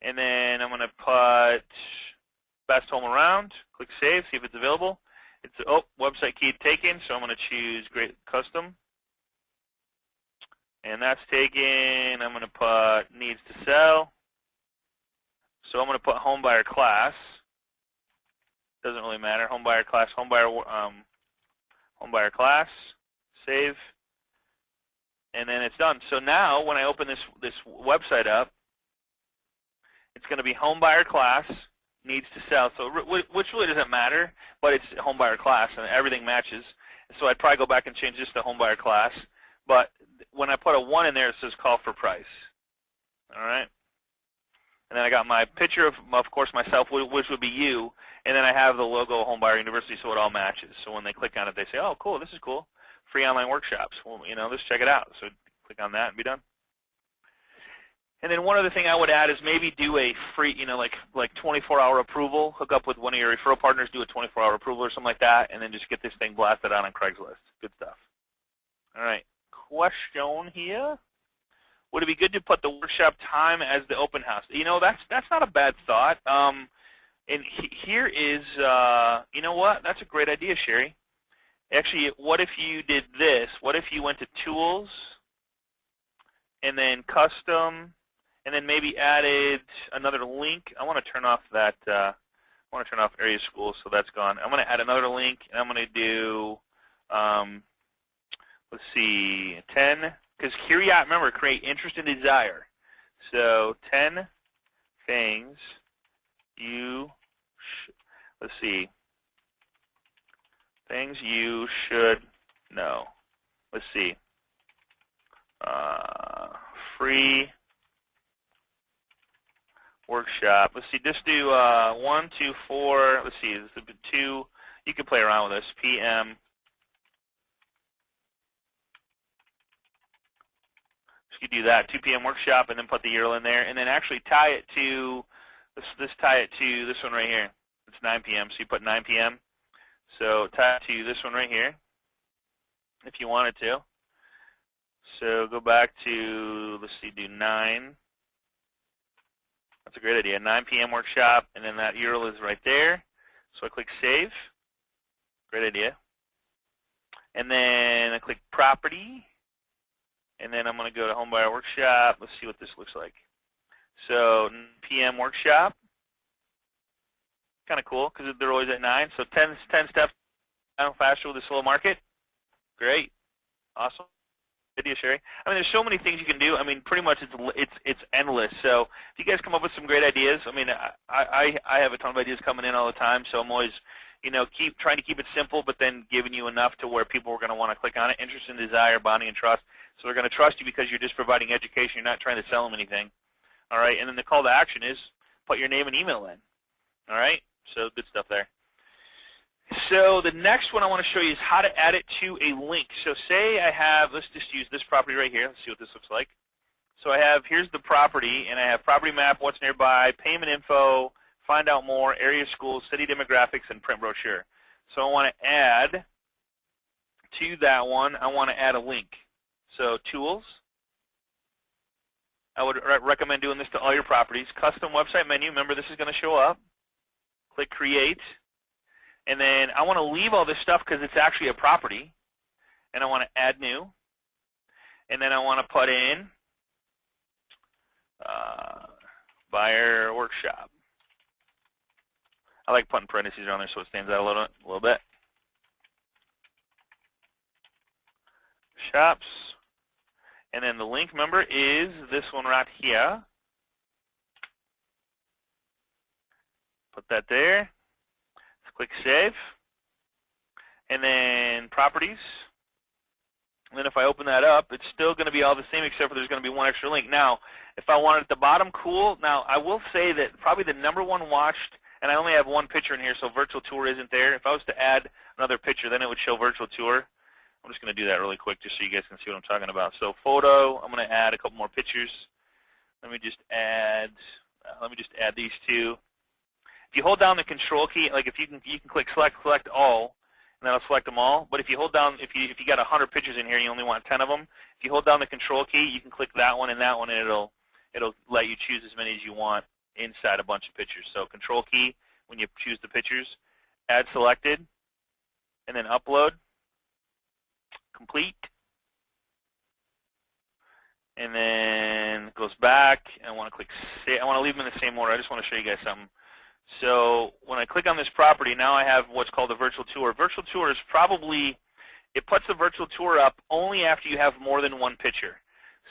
A: and then I'm going to put best home around. Click Save, see if it's available. It's website key taken, so I'm going to choose Great Custom, and that's taken. I'm going to put needs to sell, so I'm going to put Home Buyer Class. Doesn't really matter. Home Buyer Class, Home Buyer Class. Save. And then it's done. So now when I open this website up, it's going to be Home Buyer Class, needs to sell. So which really doesn't matter, but it's Home Buyer Class and everything matches. So I'd probably go back and change this to Home Buyer Class. But when I put a 1 in there, it says call for price. All right. And then I got my picture of course, myself, which would be you. And then I have the logo Home Buyer University, so it all matches. So when they click on it, they say, oh, cool, this is cool. Free online workshops. Well, let's check it out. So click on that and be done. And then one other thing I would add is maybe do a free, like 24-hour approval. Hook up with one of your referral partners, do a 24-hour approval or something like that, and then just get this thing blasted out on Craigslist. Good stuff. All right. Question here. Would it be good to put the workshop time as the open house? That's not a bad thought. And here is, you know what? That's a great idea, Sherry. Actually, what if you did this? What if you went to Tools, and then Custom, and then maybe added another link? I want to turn off that. I want to turn off Area Schools, so that's gone. I'm going to add another link, and I'm going to do, let's see, 10. Because here you remember, create interest and desire. So 10 things you, let's see. Things you should know. Let's see. Free workshop. Let's see. Just do 1, 2, 4. Let's see. This is 2. You can play around with this. PM. You could do that. 2 p.m. workshop, and then put the URL in there, and then actually tie it to. Let's tie it to this one right here. It's 9 p.m. So you put 9 p.m. So tie it to this one right here, if you wanted to. So go back to, let's see, do 9. That's a great idea. 9 p.m. workshop, and then that URL is right there. So I click Save. Great idea. And then I click Property, and then I'm going to go to Home Buyer Workshop. Let's see what this looks like. So 9 p.m. workshop. Kind of cool because they're always at 9. So 10 steps down faster with a slow market. Great. Awesome. Video, Sherry. I mean, there's so many things you can do. I mean, pretty much it's endless. So if you guys come up with some great ideas, I mean, I have a ton of ideas coming in all the time. So I'm always, trying to keep it simple, but then giving you enough to where people are going to want to click on it. Interest and desire, bonding and trust. So they're going to trust you because you're just providing education. You're not trying to sell them anything. All right. And then the call to action is put your name and email in. All right. So good stuff there. So the next one I want to show you is how to add it to a link. So say I have, let's just use this property right here. Let's see what this looks like. So I have, here's the property, and I have property map, what's nearby, payment info, find out more, area schools, city demographics, and print brochure. So I want to add to that one, I want to add a link. So tools. I would recommend doing this to all your properties. Custom website menu. Remember, this is going to show up. Click create. And then I want to leave all this stuff because it's actually a property. And I want to add new. And then I want to put in buyer workshop. I like putting parentheses around there so it stands out a little bit. Shops. And then the link, remember, is this one right here. Put that there. Click Save. And then Properties. And then if I open that up, it's still going to be all the same except for there's going to be one extra link. Now, if I want it at the bottom, cool. Now, I will say that probably the #1 watched, and I only have one picture in here, so virtual tour isn't there. If I was to add another picture, then it would show virtual tour. I'm just going to do that really quick just so you guys can see what I'm talking about. So photo, I'm going to add a couple more pictures. Let me just add these two. If you hold down the control key, like if you can click select all, and that'll select them all. But if you hold down, if you got 100 pictures in here, you only want 10 of them. If you hold down the control key, you can click that one, and it'll let you choose as many as you want inside a bunch of pictures. So control key when you choose the pictures, add selected, and then upload. Complete, and then it goes back. I want to click save. I want to leave them in the same order. I just want to show you guys something. So when I click on this property, now I have what's called a virtual tour. Virtual tour is probably, it puts the virtual tour up only after you have more than one picture.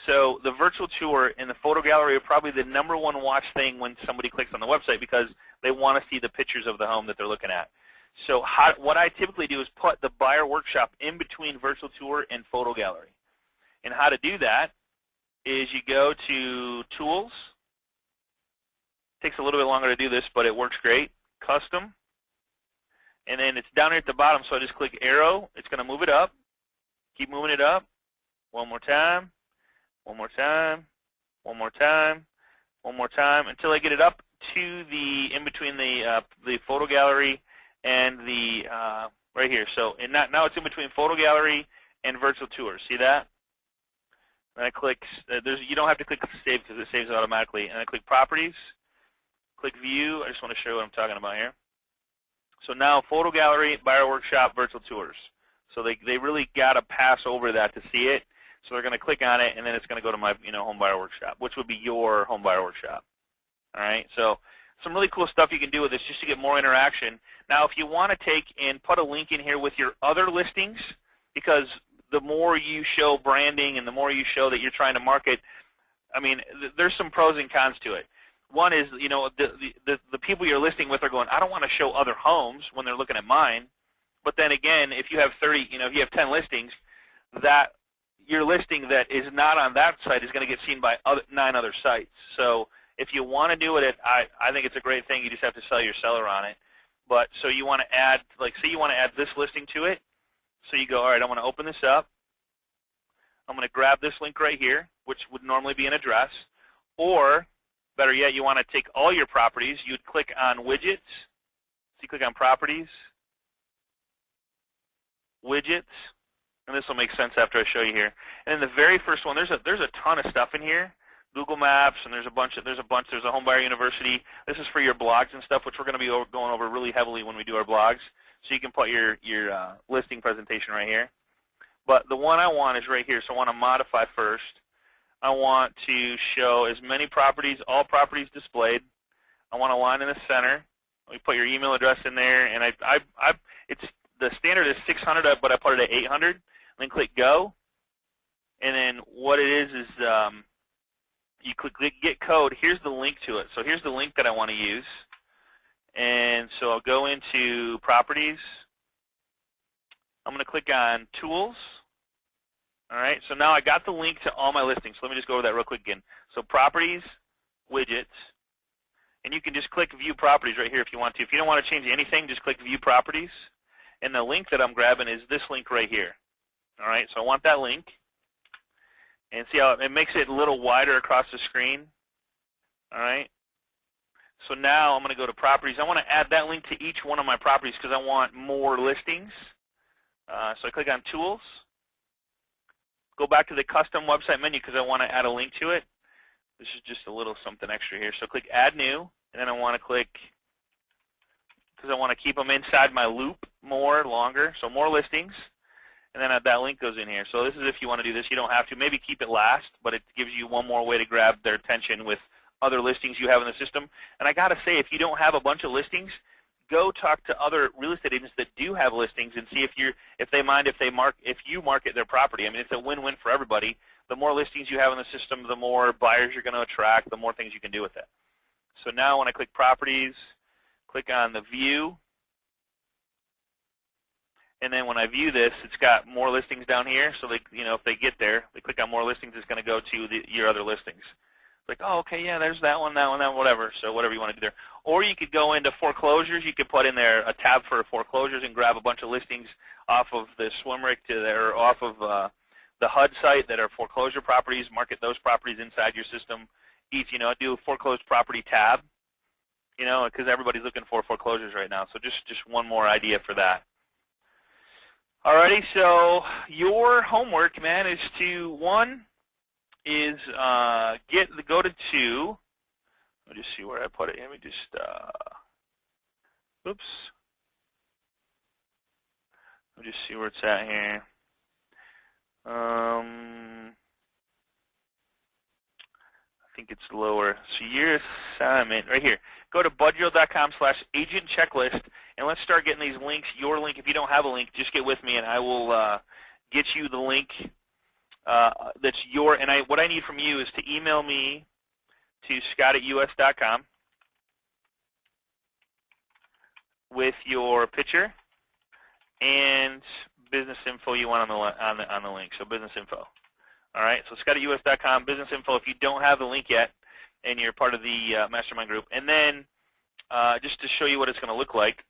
A: So the virtual tour in the photo gallery are probably the #1 watch thing when somebody clicks on the website because they want to see the pictures of the home that they're looking at. So what I typically do is put the buyer workshop in between virtual tour and photo gallery. And how to do that is you go to tools. Takes a little bit longer to do this, but it works great. Custom. And then it's down here at the bottom, so I just click arrow. It's going to move it up. Keep moving it up. One more time. One more time. One more time. One more time until I get it up to the in between the photo gallery and the right here. So now it's in between photo gallery and virtual tour. See that? And I click. You don't have to click save because it saves it automatically. And I click properties. Click view. I just want to show you what I'm talking about here. So now photo gallery, buyer workshop, virtual tours. So they really got to pass over that to see it. So they're going to click on it, and then it's going to go to my home buyer workshop, which would be your home buyer workshop. All right. So some really cool stuff you can do with this just to get more interaction. Now, if you want to take and put a link in here with your other listings, because the more you show branding and the more you show that you're trying to market, I mean, there's some pros and cons to it. One is, the people you're listing with are going, I don't want to show other homes when they're looking at mine. But then again, if you have 30, if you have 10 listings, that your listing that is not on that site is going to get seen by 9 other sites. So if you want to do it, I think it's a great thing. You just have to sell your seller on it. But so you want to add, like, say you want to add this listing to it. So you go, all right, I'm going to open this up. I'm going to grab this link right here, which would normally be an address. Or, better yet, you want to take all your properties. You'd click on widgets. So you click on properties, widgets, and this will make sense after I show you here. And then the very first one, there's a ton of stuff in here. Google Maps, and there's a Home Buyer University. This is for your blogs and stuff, which we're going to be going over really heavily when we do our blogs. So you can put your listing presentation right here. But the one I want is right here, so I want to modify first. I want to show as many properties, all properties displayed. I want a line in the center. We put your email address in there, and it's the standard is 600, but I put it at 800. Then click go, and then what it is you click get code. Here's the link to it. So here's the link that I want to use, and so I'll go into properties. I'm going to click on tools. All right, so now I got the link to all my listings. So let me just go over that real quick again. So properties, widgets, and you can just click view properties right here if you want to. If you don't want to change anything, just click view properties. And the link that I'm grabbing is this link right here. All right, so I want that link. And see how it makes it a little wider across the screen. All right. So now I'm going to go to properties. I want to add that link to each one of my properties because I want more listings. So I click on Tools. Go back to the Custom Website menu because I want to add a link to it. This is just a little something extra here. So click Add New, and then I want to click, because I want to keep them inside my loop longer, so more listings. And then that link goes in here. So this is if you want to do this. You don't have to. Maybe keep it last, but it gives you one more way to grab their attention with other listings you have in the system. And I got to say, if you don't have a bunch of listings, go talk to other real estate agents that do have listings and see if they mind if you market their property. I mean, it's a win-win for everybody. The more listings you have in the system, the more buyers you're going to attract, the more things you can do with it. So now when I click Properties, click on the View. And then when I view this, it's got more listings down here. So if they get there, they click on more listings, it's going to go to your other listings. Like, oh, okay, yeah, there's that one, whatever. So whatever you want to do there. Or you could go into foreclosures. You could put in there a tab for foreclosures and grab a bunch of listings off of the SWMRIC or off of the HUD site that are foreclosure properties. Market those properties inside your system. Do a foreclosed property tab. Because everybody's looking for foreclosures right now. So just one more idea for that. Alrighty, so your homework, man, is to go to 2. Let me just see where I put it. Let me just oops. Let me just see where it's at here. I think it's lower. So your assignment right here. Go to budgerill.com/agent checklist, and let's start getting these links. Your link, if you don't have a link, just get with me, and I will get you the link that's what I need from you is to email me to scott@us.com with your picture and business info you want on the link. So business info. All right. So scott@us.com, business info. If you don't have the link yet, and you're part of the mastermind group. And then just to show you what it's going to look like,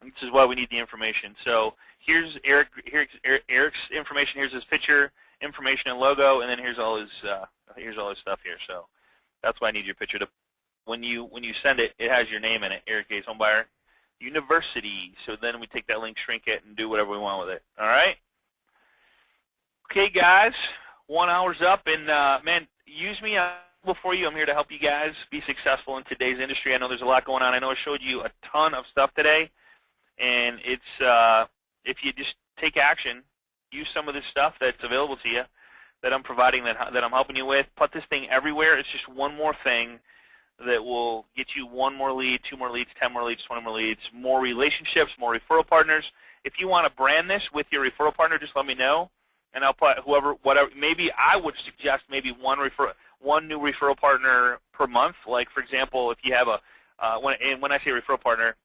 A: this is why we need the information. So here's Eric's information. Here's his picture, information, and logo, and then here's all his stuff here. So that's why I need your picture. When you send it, it has your name in it, Eric Gates Homebuyer University. So then we take that link, shrink it, and do whatever we want with it. All right? Okay, guys, 1 hour's up, and man, use me for you. I'm here to help you guys be successful in today's industry. I know there's a lot going on. I know I showed you a ton of stuff today, and it's if you just take action, use some of this stuff that's available to you that I'm providing, that I'm helping you with. Put this thing everywhere. It's just one more thing that will get you 1 more lead, 2 more leads, 10 more leads, 20 more leads, more relationships, more referral partners. If you want to brand this with your referral partner, just let me know, and I'll put whatever. Maybe I would suggest maybe one new referral partner per month. Like, for example, if you have when I say referral partner,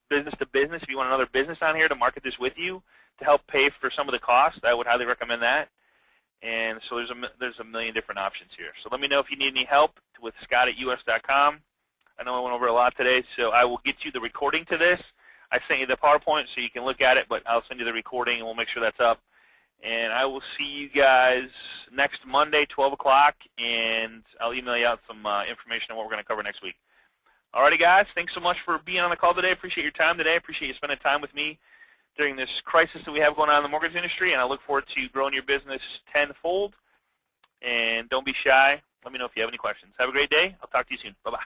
A: business to business, if you want another business on here to market this with you to help pay for some of the costs, I would highly recommend that. And so there's a million different options here. So let me know if you need any help with scott@us.com. I know I went over a lot today, so I will get you the recording to this. I sent you the PowerPoint so you can look at it, but I'll send you the recording, and we'll make sure that's up. And I will see you guys next Monday, 12 o'clock, and I'll email you out some information on what we're going to cover next week. Alrighty, guys, thanks so much for being on the call today. Appreciate your time today. Appreciate you spending time with me during this crisis that we have going on in the mortgage industry, and I look forward to growing your business tenfold. And don't be shy. Let me know if you have any questions. Have a great day. I'll talk to you soon. Bye-bye.